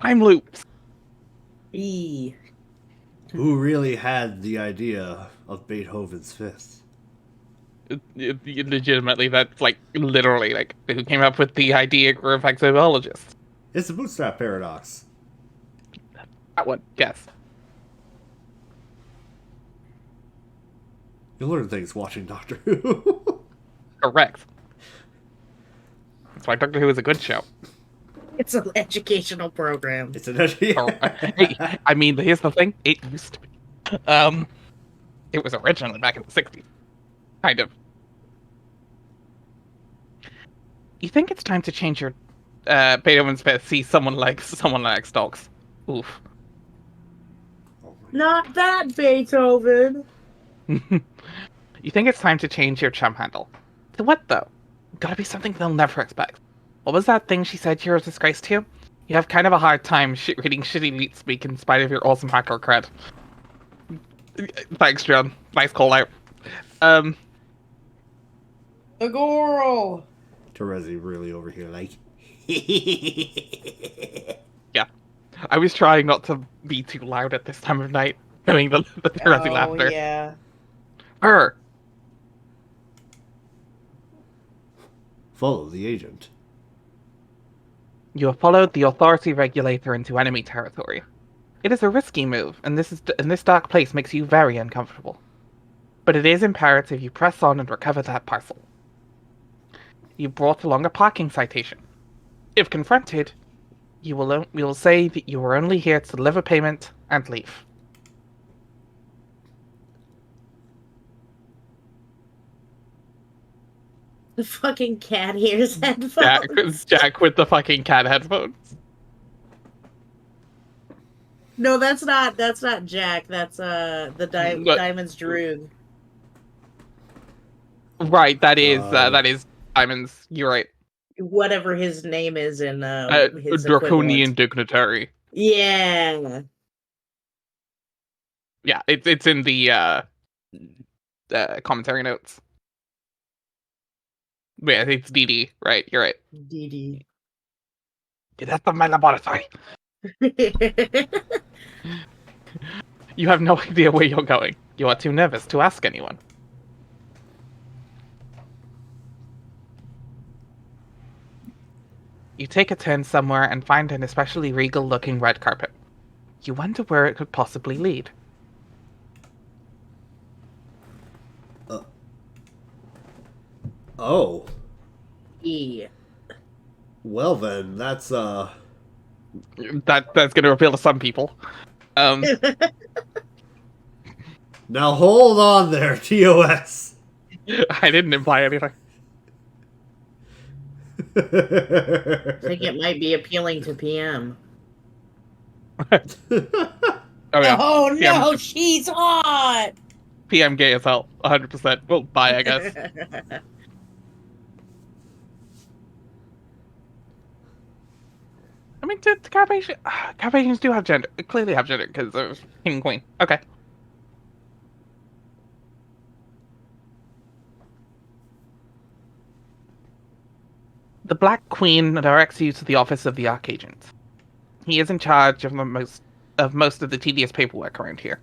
Time loops. E. Who really had the idea of Beethoven's Fifth? Legitimately, that's like literally like who came up with the idea of exobiologists. It's the bootstrap paradox. That one, yes. You learn things watching Doctor Who. Correct. That's why Doctor Who is a good show. It's an educational program. It's an Hey, I mean, here's the thing. It used to be. It was originally back in the 60s. Kind of. You think it's time to change your Beethoven's Fifth, see someone like Stokes. Oof. Not that Beethoven. You think it's time to change your chum handle. To what, though? Gotta be something they'll never expect. What was that thing she said you're a disgrace to? You have kind of a hard time reading shitty leet speak in spite of your awesome hacker cred. Thanks, John. Nice call out. Agoro. Terezi really over here like. Yeah. I was trying not to be too loud at this time of night, doing the Therezi laughter. Yeah. Her. Follow the agent. You have followed the authority regulator into enemy territory. It is a risky move, and this dark place makes you very uncomfortable. But it is imperative you press on and recover that parcel. You brought along a parking citation. If confronted, you will say that you were only here to deliver payment and leave. The fucking cat ears headphones. Jack with the fucking cat headphones. No, that's not Jack. That's the Diamond's Droog. Right, that is Diamond's. You're right. Whatever his name is in his Draconian equivalent. dignitary. Yeah. Yeah, it's in the commentary notes. Yeah, it's DD, right? You're right. DD. Get out of my laboratory. You have no idea where you're going. You are too nervous to ask anyone. You take a turn somewhere and find an especially regal-looking red carpet. You wonder where it could possibly lead. Oh. Yeah. Well then, that's That's going to appeal to some people. Now hold on there, TOS. I didn't imply anything. I think it might be appealing to PM. Oh yeah. Oh PM, no, she's hot! PM gay as hell. 100%. Well, bye, I guess. I mean, Carpathians do have gender. Clearly have gender because of king and queen. Okay. The Black Queen directs you to the office of the Archagent. He is in charge of most of the tedious paperwork around here.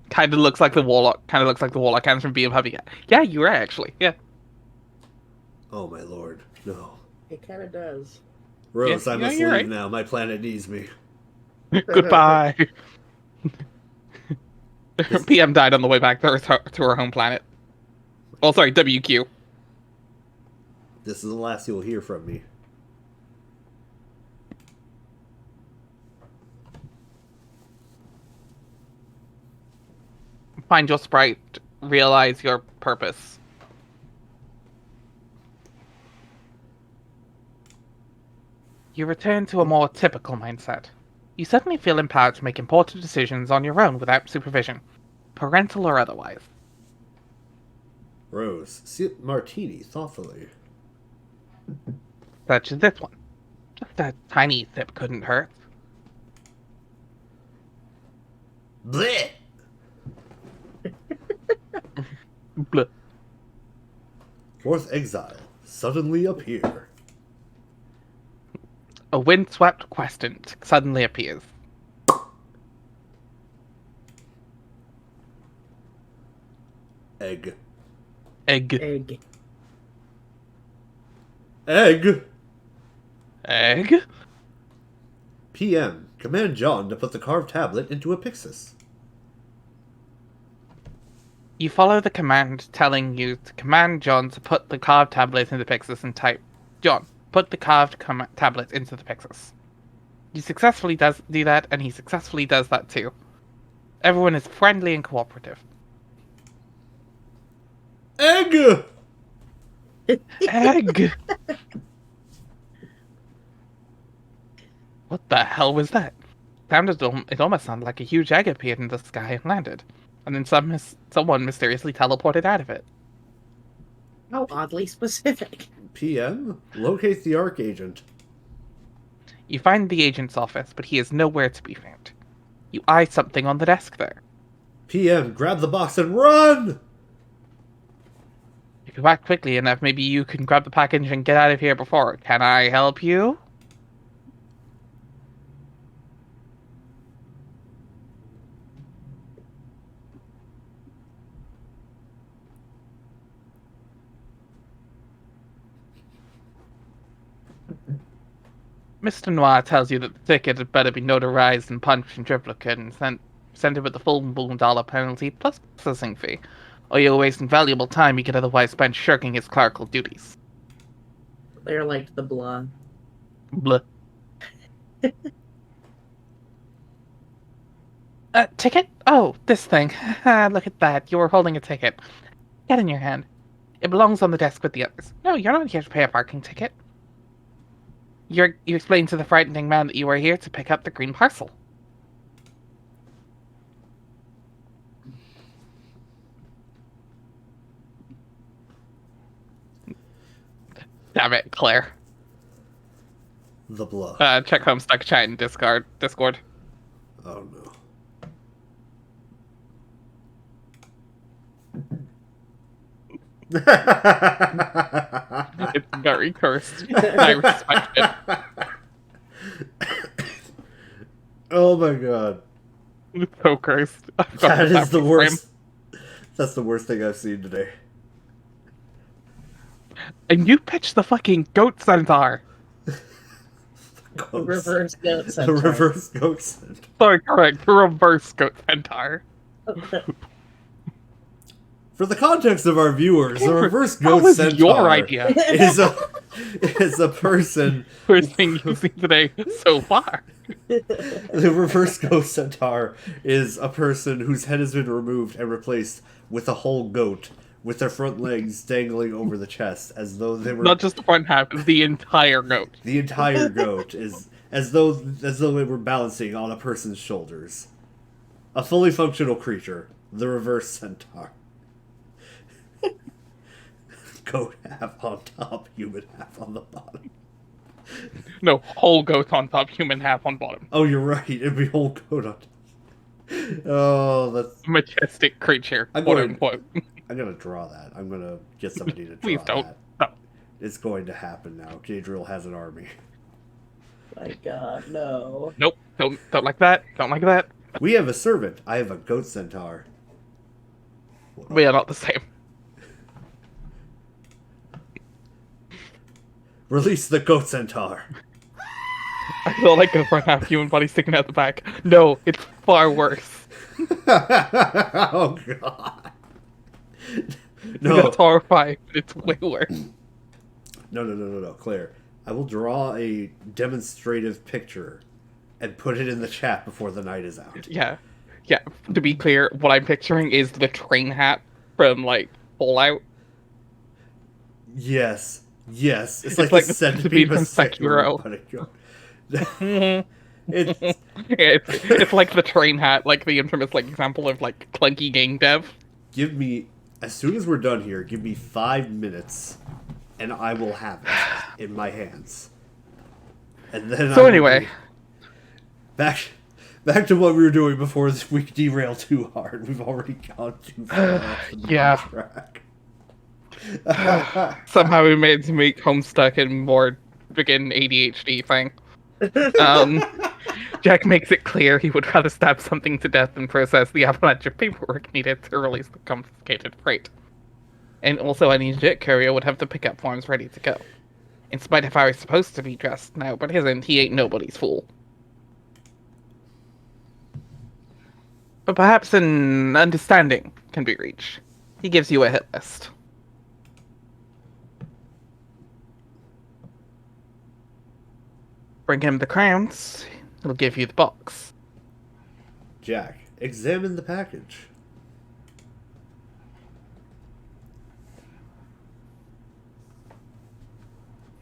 Kind of looks like the Warlock. Kind of looks like the Warlock hands from BM Hubby. Yeah, you were actually. Yeah. Oh my lord, no. It kind of does. Rose, Yeah, I must you're leave right. now. My planet needs me. Goodbye. PM died on the way back to her home planet. Oh, sorry, WQ. This is the last you'll hear from me. Find your sprite. Realize your purpose. You return to a more typical mindset. You suddenly feel empowered to make important decisions on your own without supervision, parental or otherwise. Rose, sip martini thoughtfully. Such as this one. Just a tiny sip couldn't hurt. Blech! Blah. Fourth exile, suddenly appear. A windswept questant suddenly appears. Egg. Egg. Egg. Egg! Egg? PM, command John to put the carved tablet into a Pixis. You follow the command telling you to command John to put the carved tablet into the Pixis and type, John, put the carved tablet into the Pixis. He successfully does do that, and he successfully does that too. Everyone is friendly and cooperative. Egg! Egg! What the hell was that? It almost sounded like a huge egg appeared in the sky and landed, and then someone mysteriously teleported out of it. How oddly specific. PM, locate the Archagent. You find the agent's office, but he is nowhere to be found. You eye something on the desk there. PM, grab the box and run! If you act quickly enough, maybe you can grab the package and get out of here before. Can I help you? Mr. Noir tells you that the ticket had better be notarized and punched in triplicate and sent it with the full $1 penalty plus processing fee, or you'll waste invaluable time you could otherwise spend shirking his clerical duties. They're like the blah. Blah. Ticket? Oh, this thing. Look at that. You were holding a ticket. Get in your hand. It belongs on the desk with the others. No, you're not here to pay a parking ticket. You explained to the frightening man that you were here to pick up the green parcel. Damn it, Claire. The blah. Check Homestuck chat in Discord. Oh no. It's very cursed. I respect it. Oh my god. So cursed. I forgot That about is the freeze frame. worst. That's the worst thing I've seen today. And you pitched the fucking goat centaur. The reverse goat The centaur. reverse goat centaur. Sorry, correct. The reverse goat centaur. For the context of our viewers, the reverse That goat was centaur your idea. is a person. First thing you've seen today so far. The reverse goat centaur is a person whose head has been removed and replaced with a whole goat, with their front legs dangling over the chest, as though they were Not just the front half, the entire goat. the entire goat is as though they were balancing on a person's shoulders. A fully functional creature, the reverse centaur. Goat half on top, human half on the bottom. No, whole goat on top, human half on bottom. Oh, you're right. It'd be whole goat on top. Oh, that's. Majestic creature, I'm quote going- unquote. I'm gonna draw that. I'm gonna get somebody to draw Please don't. that. No. It's going to happen now. Gadriel has an army. My god, no. Nope. Don't like that. Don't like that. We have a servant. I have a goat centaur. We are not the same. Release the goat centaur. I feel like a front half human body sticking out the back. No, it's far worse. Oh god. No. That's horrifying, but it's way worse. No, Claire. I will draw a demonstrative picture and put it in the chat before the night is out. Yeah. Yeah. To be clear, what I'm picturing is the train hat from, like, Fallout. Yes. It's It's like like the the centipede from Sekiro. It's It's like the train hat, like the infamous like example of like clunky game dev. give me, as soon as we're done here, give me 5 minutes and I will have it in my hands. And then So anyway, back to what we were doing before we derailed too hard. We've already gone too far off the Yeah. track. somehow we managed to make Homestuck and more freaking ADHD thing. Jack makes it clear he would rather stab something to death than process the avalanche of paperwork needed to release the confiscated freight. And also, any jet courier would have the pickup forms ready to go. In spite of how he's supposed to be dressed now, but isn't, he ain't nobody's fool. But perhaps an understanding can be reached. He gives you a hit list. Bring him the crowns, he'll give you the box. Jack, examine the package.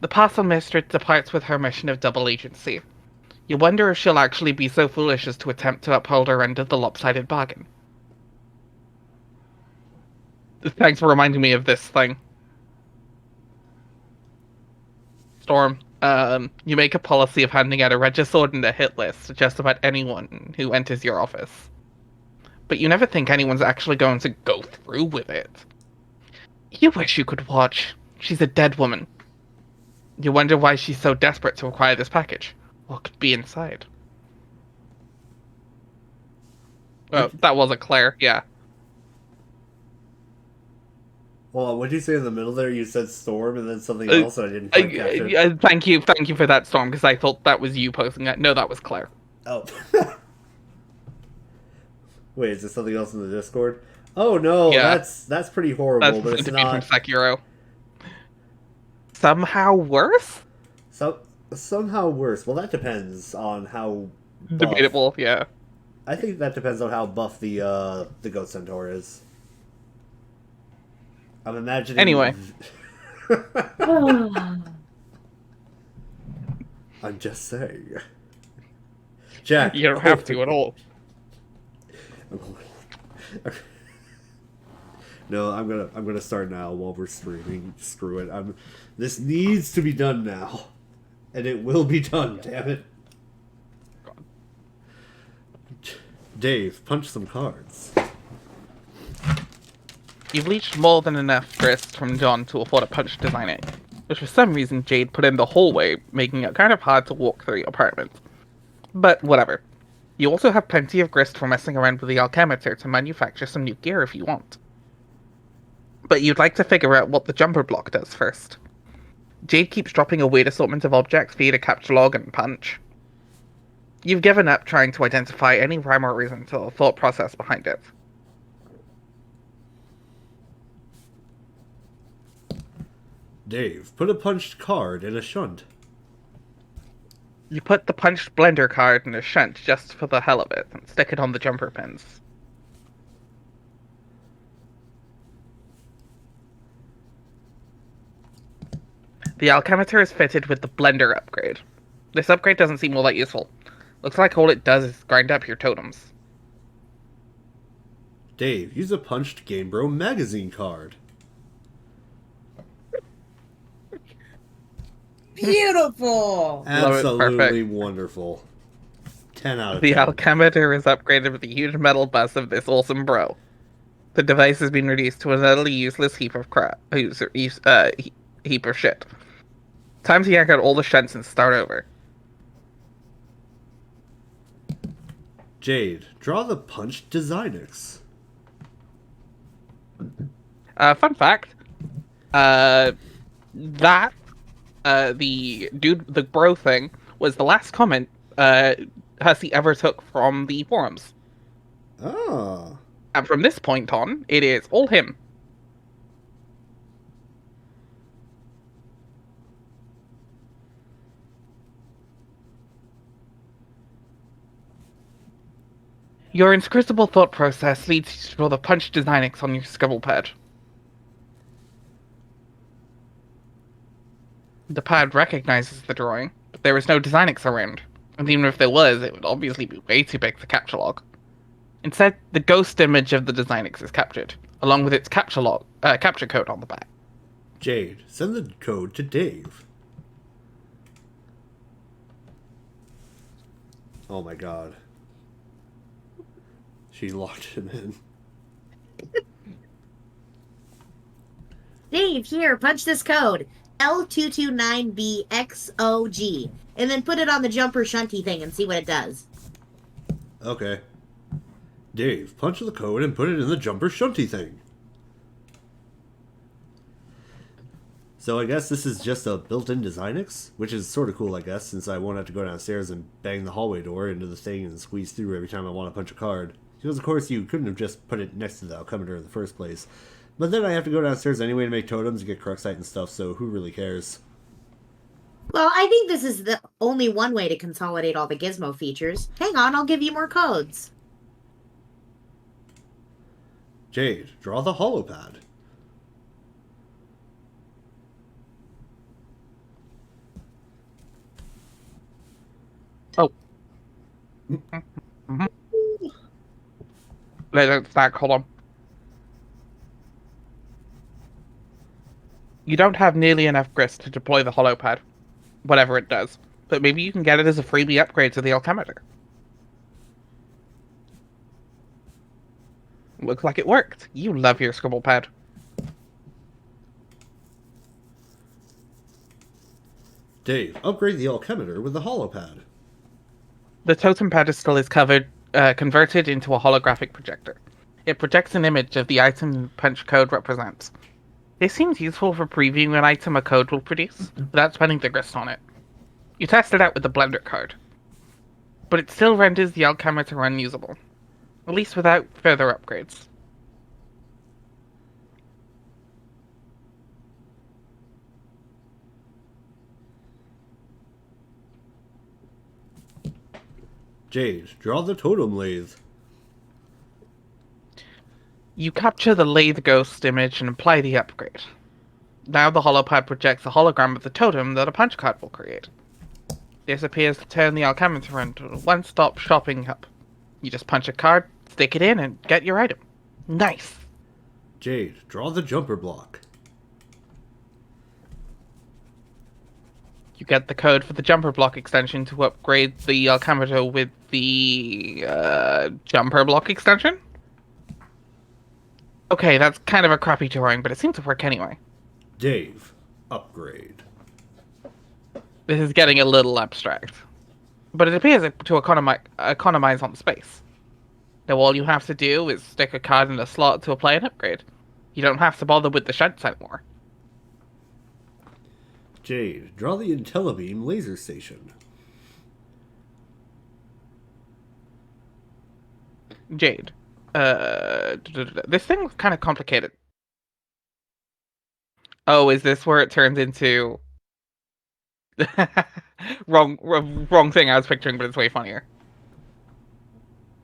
The parcel mistress departs with her mission of double agency. You wonder if she'll actually be so foolish as to attempt to uphold her end of the lopsided bargain. Thanks for reminding me of this thing. Storm, you make a policy of handing out a regisword and a hit list to just about anyone who enters your office. But you never think anyone's actually going to go through with it. You wish you could watch. She's a dead woman. You wonder why she's so desperate to acquire this package. What could be inside? Oh, that wasn't Claire, yeah. Well, what did you say in the middle there? You said storm and then something else, and I didn't quite catch it. Thank you for that, Storm, because I thought that was you posting that. No, that was Claire. Oh. Wait, is there something else in the Discord? Oh no, Yeah. that's pretty horrible, That's but it's to be from not. Sekiro. Somehow worse? Somehow worse. Well, that depends on how buff. Debatable, yeah. I think that depends on how buff the Goat Centaur is. I'm imagining. Anyway. I'm just saying. Jack. You don't have to at all. No, I'm gonna start now while we're streaming. Screw it. This needs to be done now, and it will be done. Damn it. Dave, punch some cards. You've leached more than enough grist from John to afford a punch designer. which for some reason Jade put in the hallway, making it kind of hard to walk through your apartment. But whatever. You also have plenty of grist for messing around with the alchemister to manufacture some new gear if you want. But you'd like to figure out what the jumper block does first. Jade keeps dropping a weird assortment of objects for you to capture, log, and punch. You've given up trying to identify any rhyme or reason to the thought process behind it. Dave, put a punched card in a shunt. You put the punched blender card in a shunt just for the hell of it, and stick it on the jumper pins. The alchemister is fitted with the blender upgrade. This upgrade doesn't seem all that useful. Looks like all it does is grind up your totems. Dave, use a punched Game Bro magazine card. Beautiful. Absolutely perfect. wonderful. 10 out of The 10. alchemister is upgraded with a huge metal bust of this awesome bro. The device has been reduced to an utterly useless heap of crap. Heap of shit. Time to yank out all the shunts and start over. Jade, draw the punched Designix. Fun fact. The bro thing was the last comment Hussey ever took from the forums. Ah. And from this point on, it is all him. Your inscrutable thought process leads you to draw the punch Designix on your scribble pad. The pad recognizes the drawing, but there is no Designix around, and even if there was, it would obviously be way too big to capture log. Instead, the ghost image of the Designix is captured, along with its capture code on the back. Jade, send the code to Dave. Oh my god. She locked him in. Dave, here, punch this code. L229BXOG. And then put it on the jumper shunty thing and see what it does. Okay. Dave, punch the code and put it in the jumper shunty thing. So I guess this is just a built-in Designix, which is sort of cool, I guess, since I won't have to go downstairs and bang the hallway door into the thing and squeeze through every time I want to punch a card. Because, of course, you couldn't have just put it next to the alchemister in the first place. But then I have to go downstairs anyway to make totems and get Cruxite and stuff, so who really cares? Well, I think this is the only one way to consolidate all the gizmo features. Hang on, I'll give you more codes. Jade, draw the holopad. Oh. Mm-hmm. Let's back, hold on. You don't have nearly enough grist to deploy the holopad, whatever it does, but maybe you can get it as a freebie upgrade to the alchemister. Looks like it worked. You love your scribble pad. Dave, upgrade the alchemister with the holopad. The totem pedestal is converted into a holographic projector. It projects an image of the item the punch code represents. This seems useful for previewing an item a code will produce, without spending the grist on it. You test it out with the blender card. But it still renders the alchemister unusable. At least without further upgrades. Jade, draw the totem lathe. You capture the lathe ghost image and apply the upgrade. Now the holopad projects a hologram of the totem that a punch card will create. This appears to turn the alchemister into a one-stop shopping hub. You just punch a card, stick it in, and get your item. Nice! Jade, draw the jumper block. You get the code for the jumper block extension to upgrade the alchemister with the jumper block extension? Okay, that's kind of a crappy drawing, but it seems to work anyway. Dave, upgrade. This is getting a little abstract. But it appears to economize on space. Now all you have to do is stick a card in a slot to apply an upgrade. You don't have to bother with the sheds anymore. Jade, draw the IntelliBeam laser station. Jade. This thing's kind of complicated. Oh, is this where it turns into... wrong thing I was picturing, but it's way funnier.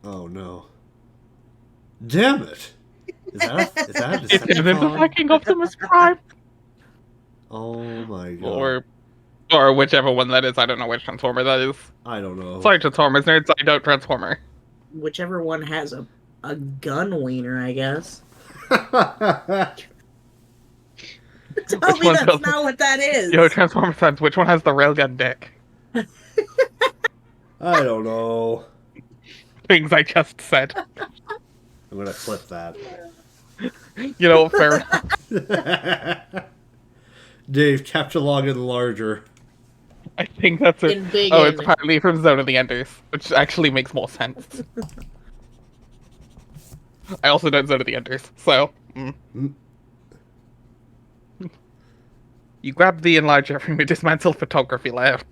Oh no. Damn it! Is that a It turns into Decepticon? fucking Optimus Prime! Oh my god. Or whichever one that is. I don't know which Transformer that is. I don't know. Sorry, Transformers nerds. I don't Transformer. Whichever one has a gun wiener, I guess. Tell Which me one that's doesn't? not what that is. Yo, Transformer fans, which one has the railgun dick? I don't know. Things I just said. I'm gonna clip that. You know, fair enough. Dave, capture log and larger. I think that's it. In big Oh, it's in. partly from Zone of the Enders, which actually makes more sense. I also don't Zone of the Enders, so... You grab the enlarger from your dismantled photography lab.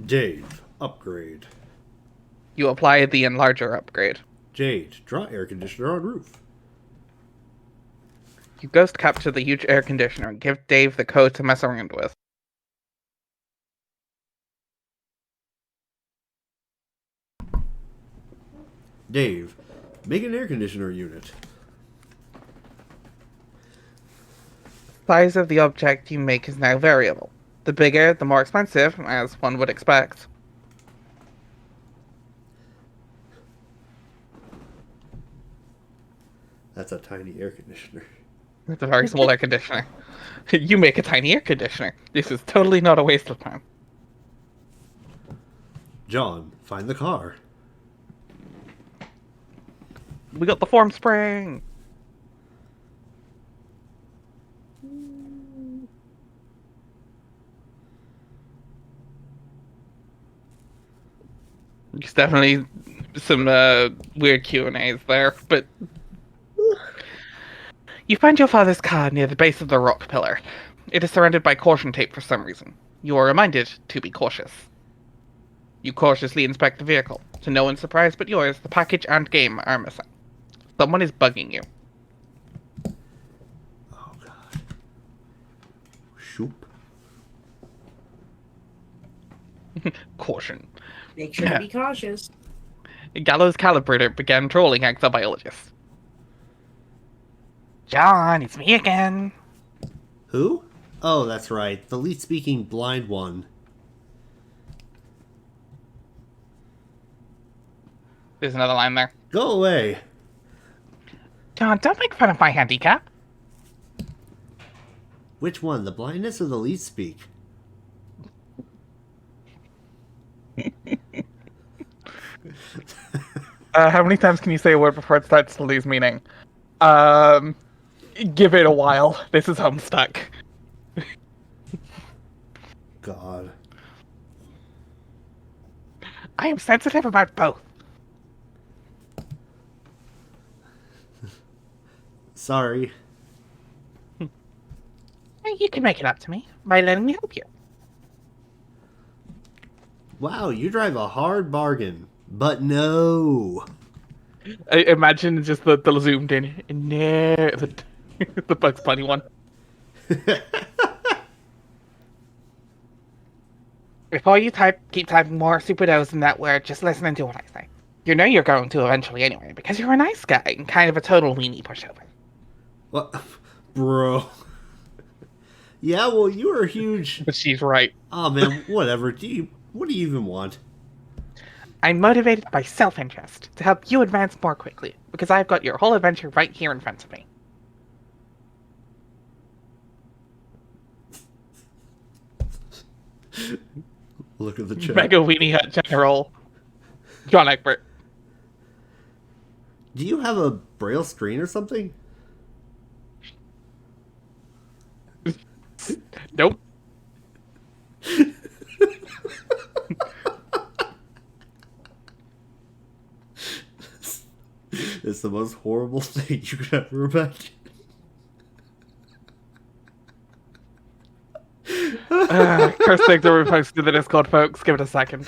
Dave, upgrade. You apply the enlarger upgrade. Jade, draw air conditioner on roof. You ghost capture the huge air conditioner and give Dave the code to mess around with. Dave, make an air conditioner unit. Size of the object you make is now variable. The bigger, the more expensive, as one would expect. That's a tiny air conditioner. It's a very small air conditioner. You make a tiny air conditioner. This is totally not a waste of time. John, find the car. We got the form spring! There's definitely some weird Q&As there, but... You find your father's car near the base of the rock pillar. It is surrounded by caution tape for some reason. You are reminded to be cautious. You cautiously inspect the vehicle. To no one's surprise but yours, the package and game are missing. Someone is bugging you. Oh god. Shoop. Caution. Make sure to be cautious. Gallows Calibrator began trolling exobiologists. John, it's me again. Who? Oh, that's right. The lead-speaking blind one. There's another line there. Go away. John, don't make fun of my handicap. Which one, the blindness or the lead speak? How many times can you say a word before it starts to lose meaning? Give it a while. This is Homestuck. God. I am sensitive about both. Sorry. You can make it up to me by letting me help you. Wow, you drive a hard bargain. But no. I imagine just the zoomed in. No, the Bugs Bunny one. Before you keep typing more superdos than that word, just listen and do what I say. You know you're going to eventually anyway, because you're a nice guy and kind of a total weenie pushover. What? Bro. Yeah, well, you were a huge... But she's right. Oh, man, whatever. What do you even want? I'm motivated by self-interest to help you advance more quickly, because I've got your whole adventure right here in front of me. Look at the chat. Mega Weenie Hut General, John Egbert. Do you have a braille screen or something? Nope. It's the most horrible thing you could ever imagine. First thing to repost to the Discord, folks. Give it a second.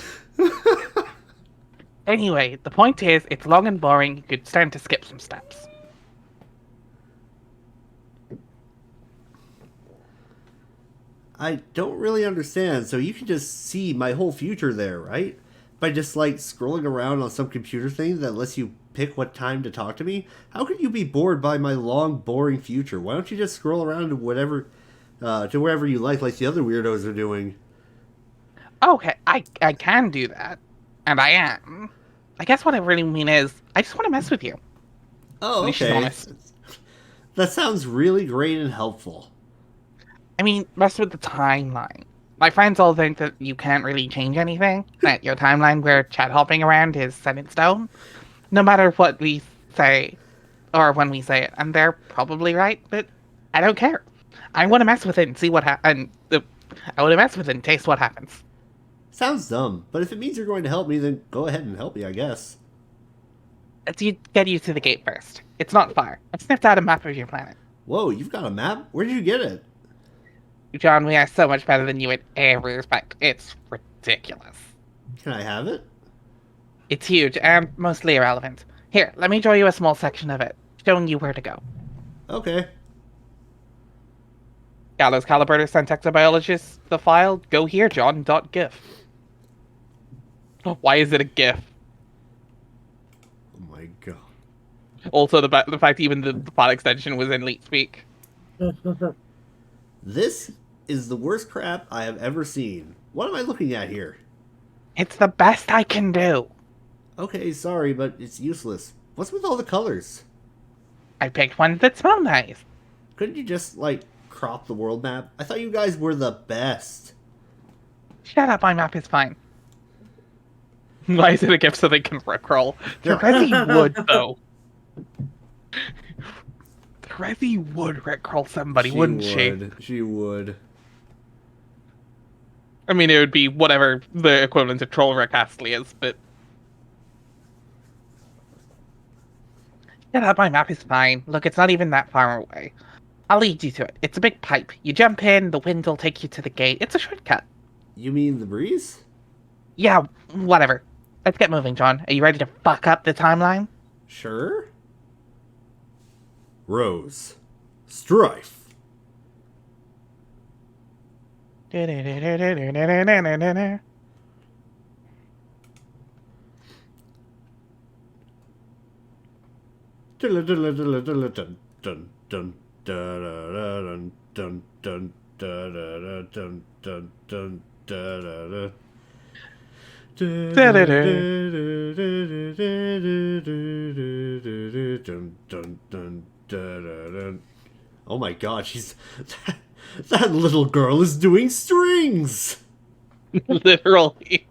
Anyway, the point is, it's long and boring. You could stand to skip some steps. I don't really understand. So you can just see my whole future there, right? By just like scrolling around on some computer thing that lets you pick what time to talk to me? How could you be bored by my long, boring future? Why don't you just scroll around to whatever, to wherever you like the other weirdos are doing? Okay, I can do that. And I am. I guess what I really mean is, I just want to mess with you. Oh, At least she's okay. honest. That sounds really great and helpful. I mean, mess with the timeline. My friends all think that you can't really change anything, that your timeline where chat hopping around is set in stone, no matter what we say, or when we say it, and they're probably right, but I don't care. I want to mess with it and see what happens. I want to mess with it and taste what happens. Sounds dumb, but if it means you're going to help me, then go ahead and help me, I guess. Let's get you to the gate first. It's not far. I've sniffed out a map of your planet. Whoa, you've got a map? Where did you get it? John, we are so much better than you in every respect. It's ridiculous. Can I have it? It's huge and mostly irrelevant. Here, let me draw you a small section of it, showing you where to go. Okay. Gallows Calibrator sent exobiologists the file. Go here, John.gif. Why is it a GIF? Oh my god. Also, the fact even the file extension was in Leet Speak. This is the worst crap I have ever seen. What am I looking at here? It's the best I can do. Okay, sorry, but it's useless. What's with all the colors? I picked ones that smell nice. Couldn't you just, like, crop the world map? I thought you guys were the best. Shut up, my map is fine. Why is it a GIF so they can rickroll? The Resi would, though. The Resi would rickroll somebody, wouldn't she? She would. I mean, it would be whatever the equivalent of Troll Rick Astley is, but... Shut up, my map is fine. Look, it's not even that far away. I'll lead you to it. It's a big pipe. You jump in, the wind will take you to the gate. It's a shortcut. You mean the breeze? Yeah, whatever. Let's get moving, John. Are you ready to fuck up the timeline? Sure. Rose. Strife. Oh my god, she's... that little girl is doing strings! Literally.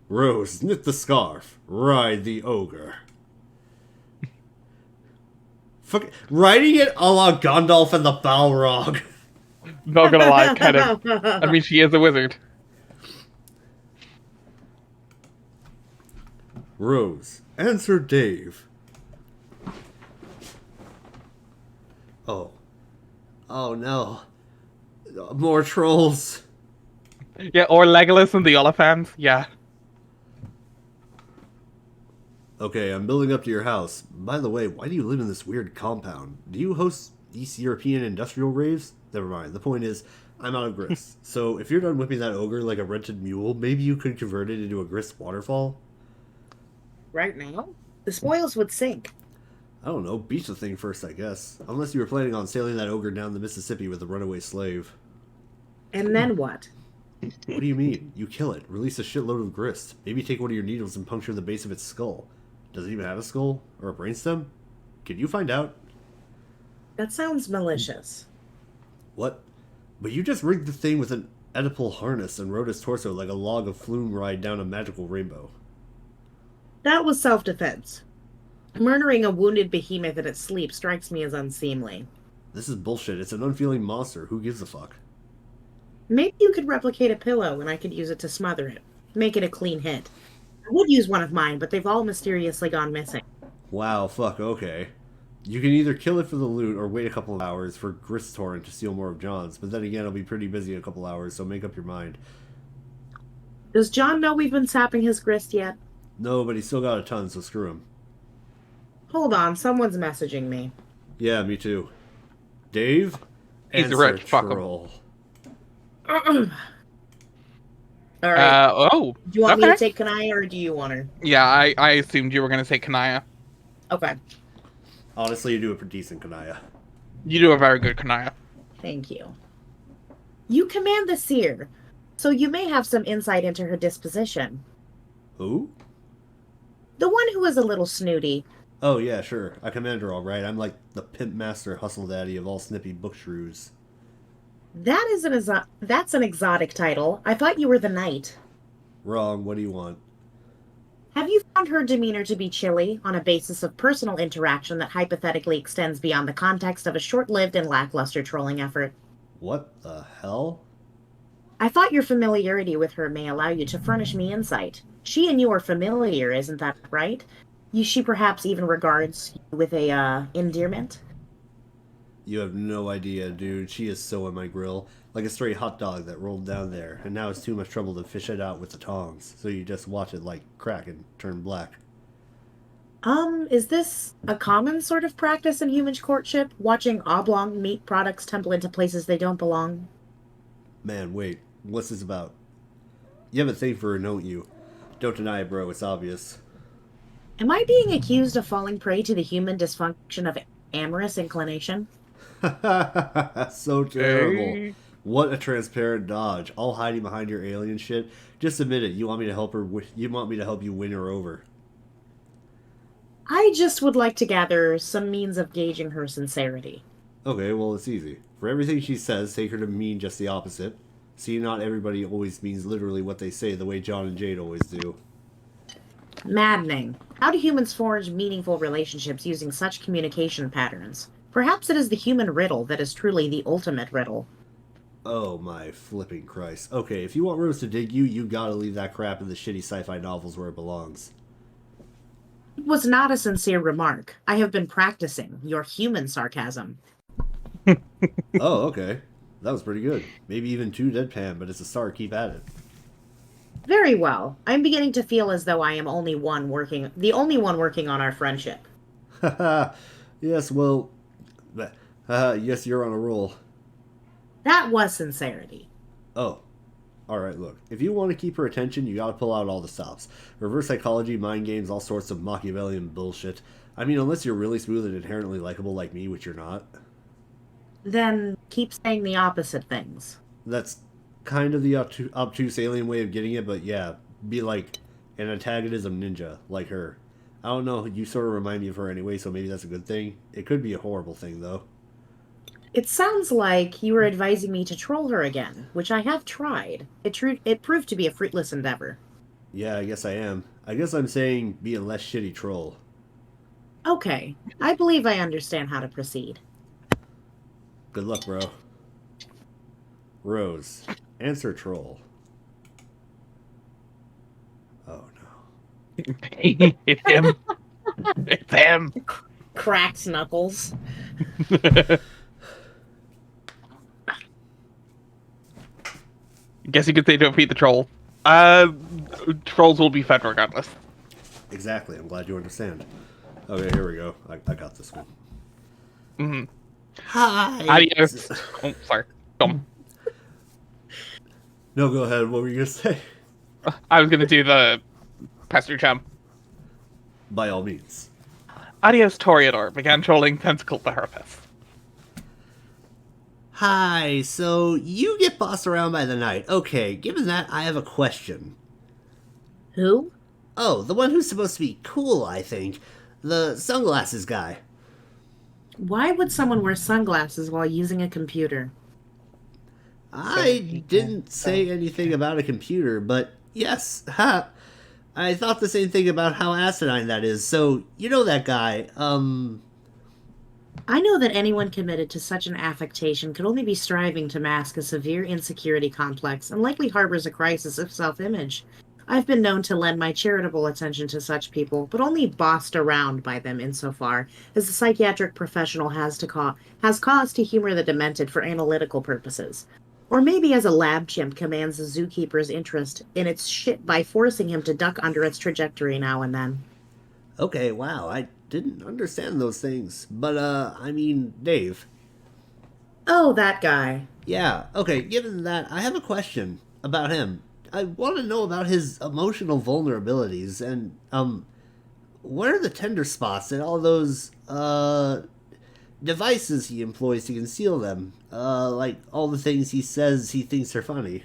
Rose, knit the scarf. Ride the ogre. Writing it a la Gandalf and the Balrog. Not gonna lie, kind of. I mean, she is a wizard. Rose, answer Dave. Oh. Oh no. More trolls. Yeah, or Legolas and the Oliphant. Yeah. Okay, I'm building up to your house. By the way, why do you live in this weird compound? Do you host East European industrial raves? Never mind. The point is, I'm out of grist. So if you're done whipping that ogre like a rented mule, maybe you could convert it into a grist waterfall? Right now? The spoils would sink. I don't know. Beach the thing first, I guess. Unless you were planning on sailing that ogre down the Mississippi with a runaway slave. And then what? What do you mean? You kill it, release a shitload of grist, maybe take one of your needles and puncture the base of its skull. Does it even have a skull? Or a brainstem? Can you find out? That sounds malicious. What? But you just rigged the thing with an Oedipal harness and rode its torso like a log of flume ride down a magical rainbow. That was self-defense. Murdering a wounded behemoth in its sleep strikes me as unseemly. This is bullshit. It's an unfeeling monster. Who gives a fuck? Maybe you could replicate a pillow and I could use it to smother it. Make it a clean hit. I would use one of mine, but they've all mysteriously gone missing. Wow, fuck, okay. You can either kill it for the loot or wait a couple of hours for Gristtorrent to steal more of John's, but then again, I'll be pretty busy in a couple hours, so make up your mind. Does John know we've been sapping his grist yet? No, but he's still got a ton, so screw him. Hold on, someone's messaging me. Yeah, me too. Dave? He's Answer rich, fuck him. troll. All right. Oh. Do you want me okay. to take Kanaya or do you want her? Yeah, I assumed you were going to say Kanaya. Okay. Honestly, you do a pretty decent Kanaya. You do a very good Kanaya. Thank you. You command the seer, so you may have some insight into her disposition. Who? The one who is a little snooty. Oh, yeah, sure. I command her all right. I'm like the pimp master hustle daddy of all snippy book shrews. That's an exotic title. I thought you were the knight. Wrong. What do you want? Have you found her demeanor to be chilly on a basis of personal interaction that hypothetically extends beyond the context of a short-lived and lackluster trolling effort? What the hell? I thought your familiarity with her may allow you to furnish me insight. She and you are familiar, isn't that right? She perhaps even regards you with a, endearment? You have no idea, dude. She is so in my grill. Like a stray hot dog that rolled down there, and now it's too much trouble to fish it out with the tongs, so you just watch it, like, crack and turn black. Is this a common sort of practice in human courtship? Watching oblong meat products tumble into places they don't belong? Man, wait. What's this about? You have a thing for her, don't you? Don't deny it, bro. It's obvious. Am I being accused of falling prey to the human dysfunction of amorous inclination? So terrible. Hey. What a transparent dodge. All hiding behind your alien shit. Just admit it. You want me to help her? You want me to help you win her over? I just would like to gather some means of gauging her sincerity. Okay, well, it's easy. For everything she says, take her to mean just the opposite. See, not everybody always means literally what they say the way John and Jade always do. Maddening. How do humans forge meaningful relationships using such communication patterns? Perhaps it is the human riddle that is truly the ultimate riddle. Oh my flipping Christ. Okay, if you want Rose to dig you, you gotta leave that crap in the shitty sci-fi novels where it belongs. It was not a sincere remark. I have been practicing your human sarcasm. Oh, okay. That was pretty good. Maybe even too deadpan, but it's a start. Keep at it. Very well. I'm beginning to feel as though I am the only one working on our friendship. Yes, well... yes, you're on a roll. That was sincerity. Oh. Alright, look. If you want to keep her attention, you gotta pull out all the stops. Reverse psychology, mind games, all sorts of Machiavellian bullshit. I mean, unless you're really smooth and inherently likable like me, which you're not. Then keep saying the opposite things. That's kind of the obtuse alien way of getting it, but yeah, be like an antagonism ninja, like her. I don't know, you sort of remind me of her anyway, so maybe that's a good thing. It could be a horrible thing, though. It sounds like you were advising me to troll her again, which I have tried. It proved to be a fruitless endeavor. Yeah, I guess I am. I guess I'm saying be a less shitty troll. Okay, I believe I understand how to proceed. Good luck, bro. Rose, answer troll. Oh no. It's him. It's him. Cracked knuckles. Guess you could say don't feed the troll. Trolls will be fed regardless. Exactly, I'm glad you understand. Okay, here we go. I got this one. Mm-hmm. Hi! Adios. Oh, sorry. Dumb. No, go ahead. What were you going to say? I was gonna do the Pastor Chum. By all means. Adios Toreador began trolling tentacle therapists. Hi, so you get bossed around by the knight. Okay, given that, I have a question. Who? Oh, the one who's supposed to be cool, I think. The sunglasses guy. Why would someone wear sunglasses while using a computer? I didn't say anything about a computer, but yes, ha. I thought the same thing about how asinine that is. So, you know that guy. I know that anyone committed to such an affectation could only be striving to mask a severe insecurity complex and likely harbors a crisis of self image. I've been known to lend my charitable attention to such people, but only bossed around by them insofar as the psychiatric professional has cause to humor the demented for analytical purposes. Or maybe as a lab chimp commands the zookeeper's interest in its shit by forcing him to duck under its trajectory now and then. Okay, wow, I didn't understand those things. But, I mean, Dave. Oh, that guy. Yeah, okay, given that, I have a question about him. I want to know about his emotional vulnerabilities and, what are the tender spots and all those, devices he employs to conceal them? Like all the things he says he thinks are funny.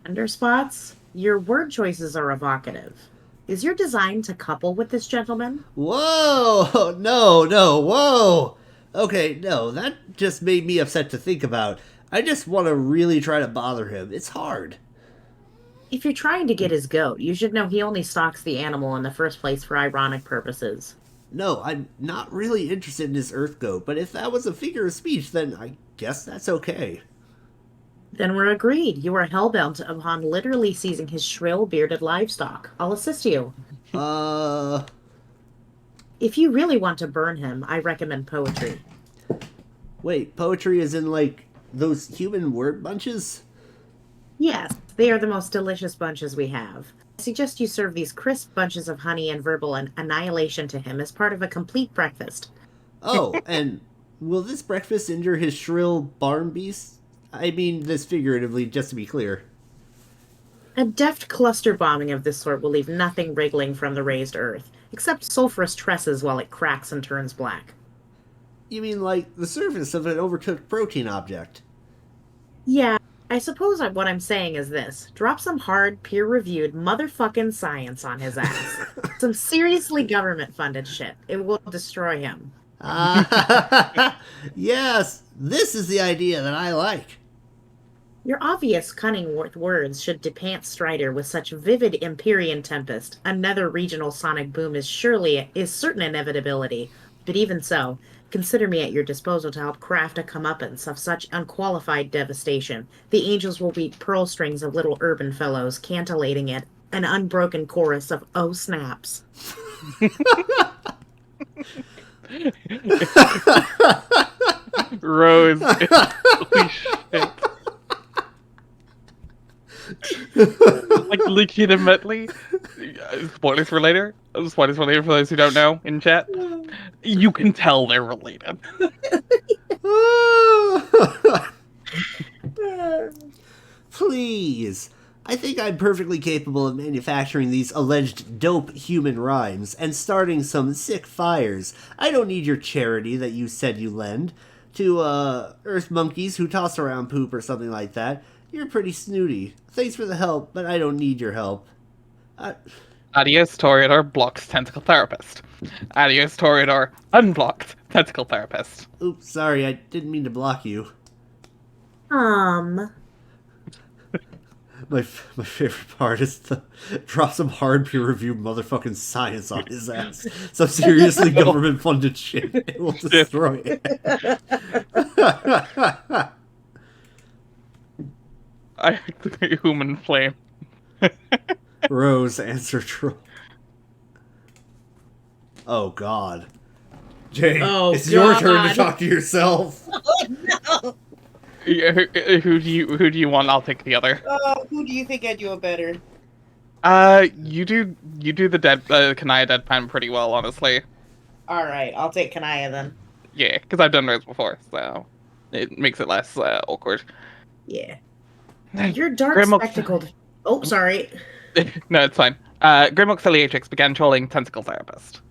Underspots? Your word choices are evocative. Is your design to couple with this gentleman? Whoa! No, no, whoa! Okay, no, that just made me upset to think about. I just want to really try to bother him. It's hard. If you're trying to get his goat, you should know he only stalks the animal in the first place for ironic purposes. No, I'm not really interested in his earth goat, but if that was a figure of speech, then I guess that's okay. Then we're agreed. You are hellbent upon literally seizing his shrill, bearded livestock. I'll assist you. Uh, If you really want to burn him, I recommend poetry. Wait, poetry is in like those human word bunches? Yes, they are the most delicious bunches we have. I suggest you serve these crisp bunches of honey and verbal annihilation to him as part of a complete breakfast. Oh, and will this breakfast injure his shrill barn beast? I mean this figuratively, just to be clear. A deft cluster bombing of this sort will leave nothing wriggling from the raised earth, except sulfurous tresses while it cracks and turns black. You mean like the surface of an overcooked protein object? Yeah, I suppose what I'm saying is this. Drop some hard, peer-reviewed motherfucking science on his ass. Some seriously government-funded shit. It will destroy him. Yes, this is the idea that I like. Your obvious cunning with words should depant Strider with such vivid Empyrean tempest. Another regional sonic boom is certain inevitability. But even so, consider me at your disposal to help craft a comeuppance of such unqualified devastation. The angels will be pearl strings of little urban fellows, cantillating it, an unbroken chorus of oh snaps. Rose. Holy shit. Like, legitimately. Spoilers for later. Spoilers for later for those who don't know in chat. You can tell they're related. Please. I think I'm perfectly capable of manufacturing these alleged dope human rhymes and starting some sick fires. I don't need your charity that you said you lend to, earth monkeys who toss around poop or something like that. You're pretty snooty. Thanks for the help, but I don't need your help. Adios, Toreador blocks tentacle therapist. Adios, Toreador unblocked tentacle therapist. Oops, sorry, I didn't mean to block you. My favorite part is to drop some hard peer-reviewed motherfucking science on his ass. Some seriously government-funded shit. It will destroy it. I the human flame. Rose, answer troll. Oh, God. Jay, it's your turn to talk to yourself. Oh, no! Yeah, who do you want? I'll take the other. Who do you think I do it better? You do the Kanaya deadpan pretty well, honestly. Alright, I'll take Kanaya then. Yeah, because I've done Rose before, so it makes it less awkward. Yeah. You're dark Grimlock... spectacled. Oh, sorry. No, it's fine. Grimlock Ciliatrix began trolling Tentacle Therapist.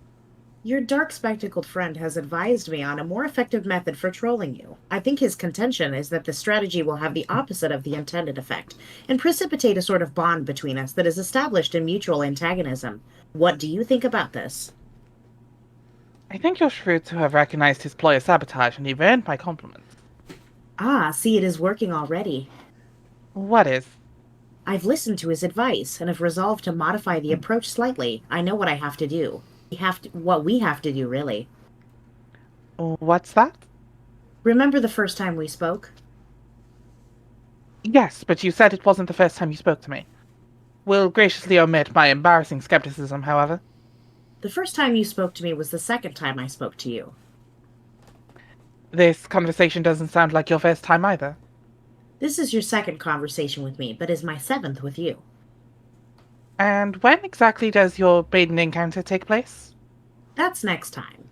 Your dark spectacled friend has advised me on a more effective method for trolling you. I think his contention is that the strategy will have the opposite of the intended effect, and precipitate a sort of bond between us that is established in mutual antagonism. What do you think about this? I think you're shrewd to have recognized his ploy of sabotage, and you've earned my compliments. Ah, see, it is working already. What is? I've listened to his advice and have resolved to modify the approach slightly. I know what I have to do. What we have to do, really. What's that? Remember the first time we spoke? Yes, but you said it wasn't the first time you spoke to me. Will graciously omit my embarrassing skepticism, however. The first time you spoke to me was the second time I spoke to you. This conversation doesn't sound like your first time either. This is your second conversation with me, but is my seventh with you. And when exactly does your maiden encounter take place? That's next time.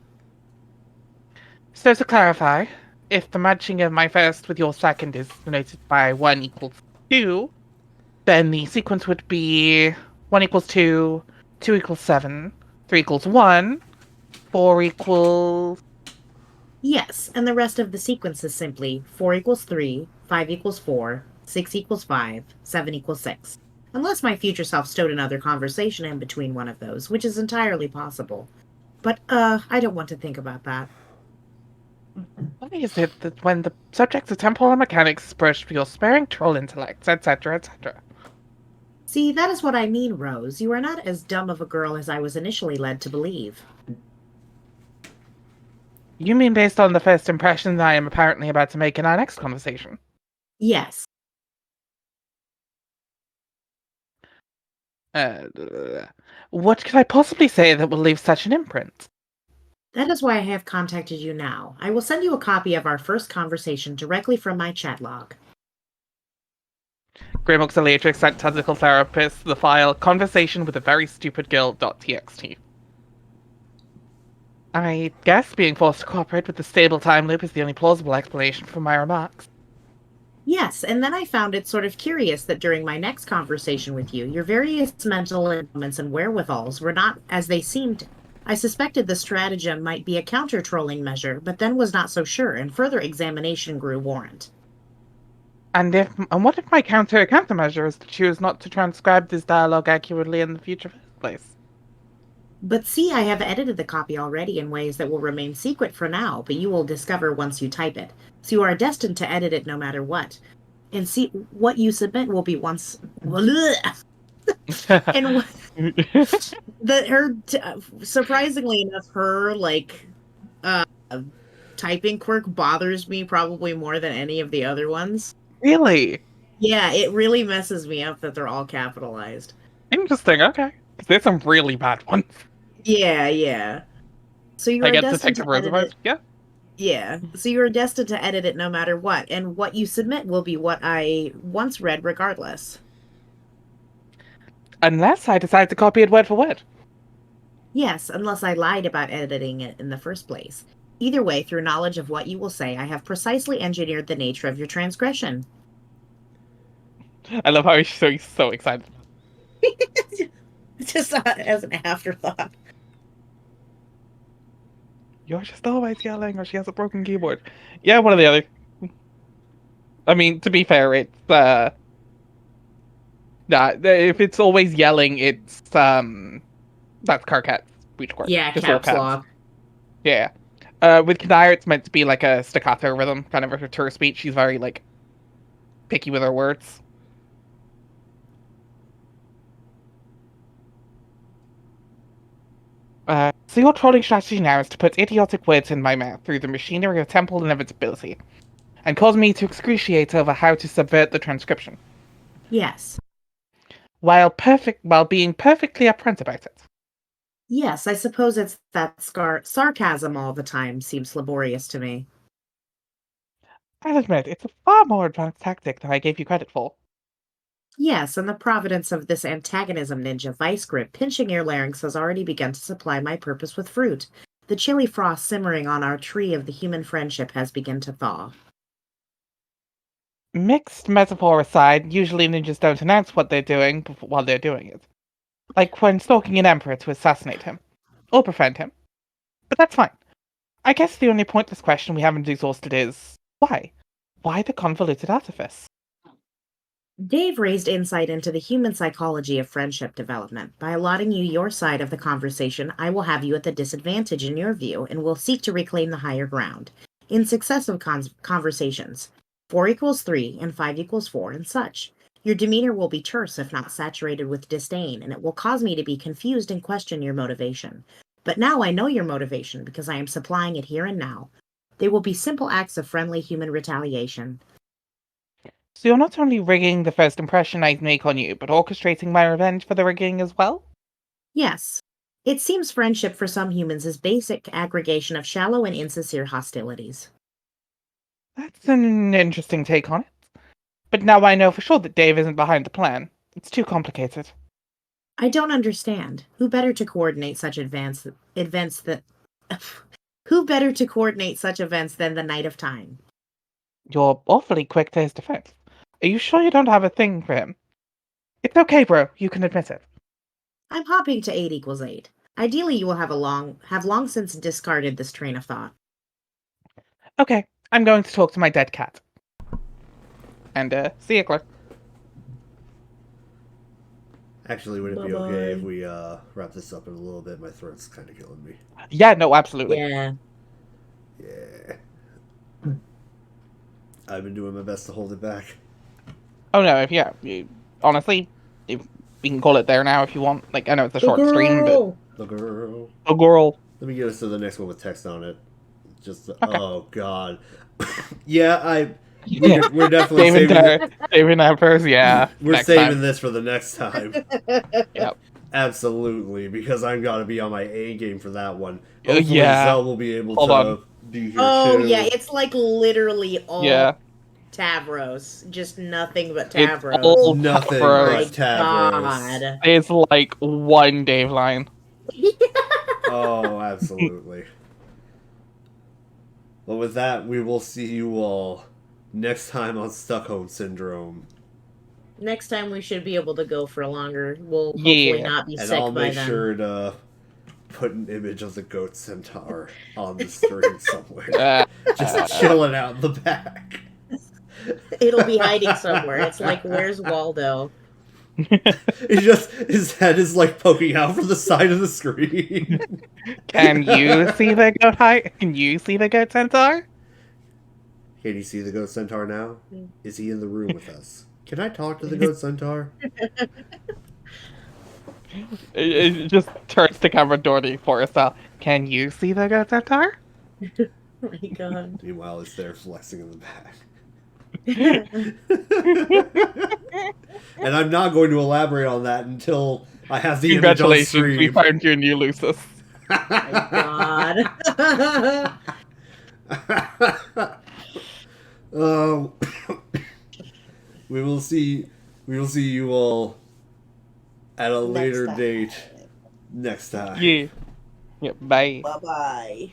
So to clarify, if the matching of my first with your second is denoted by 1 equals 2, then the sequence would be 1 equals 2, 2 equals 7, 3 equals 1, 4 equals... Yes, and the rest of the sequence is simply 4 equals 3, 5 equals 4, 6 equals 5, 7 equals 6. Unless my future self stowed another conversation in between one of those, which is entirely possible. But, I don't want to think about that. Why is it that when the subject of temporal mechanics is approached with your sparing troll intellects, etc., etc.? See, that is what I mean, Rose. You are not as dumb of a girl as I was initially led to believe. You mean based on the first impression that I am apparently about to make in our next conversation? Yes. Uh, what could I possibly say that will leave such an imprint? That is why I have contacted you now. I will send you a copy of our first conversation directly from my chat log. Grim Auxiliatrix sent Tentacle Therapist the file Conversation with a Very Stupid Girl.txt. I guess being forced to cooperate with the stable time loop is the only plausible explanation for my remarks. Yes, and then I found it sort of curious that during my next conversation with you, your various mental elements and wherewithals were not as they seemed. I suspected the stratagem might be a counter-trolling measure, but then was not so sure, and further examination grew warrant. And what if my countermeasure is to choose not to transcribe this dialogue accurately in the future first place? But see, I have edited the copy already in ways that will remain secret for now, but you will discover once you type it. So you are destined to edit it no matter what. And see, what you submit will be once... and surprisingly enough, her, uh, typing quirk bothers me probably more than any of the other ones. Really? Yeah, it really messes me up that they're all capitalized. Interesting, okay. There's some really bad ones. Yeah, yeah. So you I are get destined Detective to edit it. Roosevelt, yeah. Yeah. So you are destined to edit it no matter what, and what you submit will be what I once read regardless. Unless I decide to copy it word for word. Yes, unless I lied about editing it in the first place. Either way, through knowledge of what you will say, I have precisely engineered the nature of your transgression. I love how he's so excited. Just as an afterthought. You're just always yelling, or she has a broken keyboard. Yeah, one or the other. I mean, to be fair, it's nah, if it's always yelling, it's that's Carcat's speech quirk. Yeah, Just all caps caps. lock. Yeah. With Kanaya, it's meant to be like a staccato rhythm, kind of her speech. She's very like picky with her words. So your trolling strategy now is to put idiotic words in my mouth through the machinery of temporal inevitability, and cause me to excruciate over how to subvert the transcription, Yes. while being perfectly upfront about it. Yes, I suppose it's that sarcasm all the time seems laborious to me. I'll admit, it's a far more advanced tactic than I gave you credit for. Yes, and the providence of this antagonism ninja vice grip pinching your larynx has already begun to supply my purpose with fruit. The chilly frost simmering on our tree of the human friendship has begun to thaw. Mixed metaphor aside, usually ninjas don't announce what they're doing while they're doing it. Like when stalking an emperor to assassinate him. Or befriend him. But that's fine. I guess the only pointless question we haven't exhausted is, why? Why the convoluted artifice? Dave raised insight into the human psychology of friendship development. By allotting you your side of the conversation, I will have you at the disadvantage in your view and will seek to reclaim the higher ground. In successive conversations, 4 equals 3 and 5 equals 4 and such. Your demeanor will be terse if not saturated with disdain, and it will cause me to be confused and question your motivation. But now I know your motivation because I am supplying it here and now. They will be simple acts of friendly human retaliation. So you're not only rigging the first impression I make on you, but orchestrating my revenge for the rigging as well? Yes. It seems friendship for some humans is basic aggregation of shallow and insincere hostilities. That's an interesting take on it. But now I know for sure that Dave isn't behind the plan. It's too complicated. I don't understand. Who better to coordinate such events that who better to coordinate such events than the Night of Time? You're awfully quick to his defense. Are you sure you don't have a thing for him? It's okay, bro. You can admit it. I'm hopping to 8 equals 8. Ideally you will have long since discarded this train of thought. Okay, I'm going to talk to my dead cat. And, see you, Clark. Actually, would it be okay if we wrap this up in a little bit? My throat's kind of killing me. Yeah, no, absolutely. Yeah. Yeah. I've been doing my best to hold it back. Oh, no, honestly, if we can call it there now if you want. Like, I know it's a short stream, but... The girl. A girl. Let me get us to the next one with text on it. Just, Okay. Oh, God. Yeah, Yeah. we're definitely saving David Evers, yeah. We're saving this for the next time. Yep. Absolutely, because I'm gonna be on my A game for that one. Hopefully, Yeah. Zell will be able Hold to on. be here Oh, too. yeah, it's like literally all Yeah. Tavros. Just nothing but It's Tavros. all Nothing Tavros. but Tavros. God. It's like one Dave line. Oh, absolutely. Well, with that, we will see you all next time on Stuckhome Syndrome. Next time we should be able to go for longer. We'll hopefully not be And sick I'll by make then. sure to put an image of the goat centaur on the screen somewhere. Just chilling out in the back. It'll be hiding somewhere. It's like, where's Waldo? His head is like poking out from the side of the screen. Can you see the goat height? Can you see the goat centaur? Can you see the goat centaur now? Is he in the room with us? Can I talk to the goat centaur? It just turns to camera Dorothy for herself. Can you see the goat centaur? Oh my god. Meanwhile, it's there flexing in the back. And I'm not going to elaborate on that until I have the image on Congratulations, screen. we found your new Lucis. My god. We will see you all at a later date next time. Yeah. Yeah, bye. Bye-bye.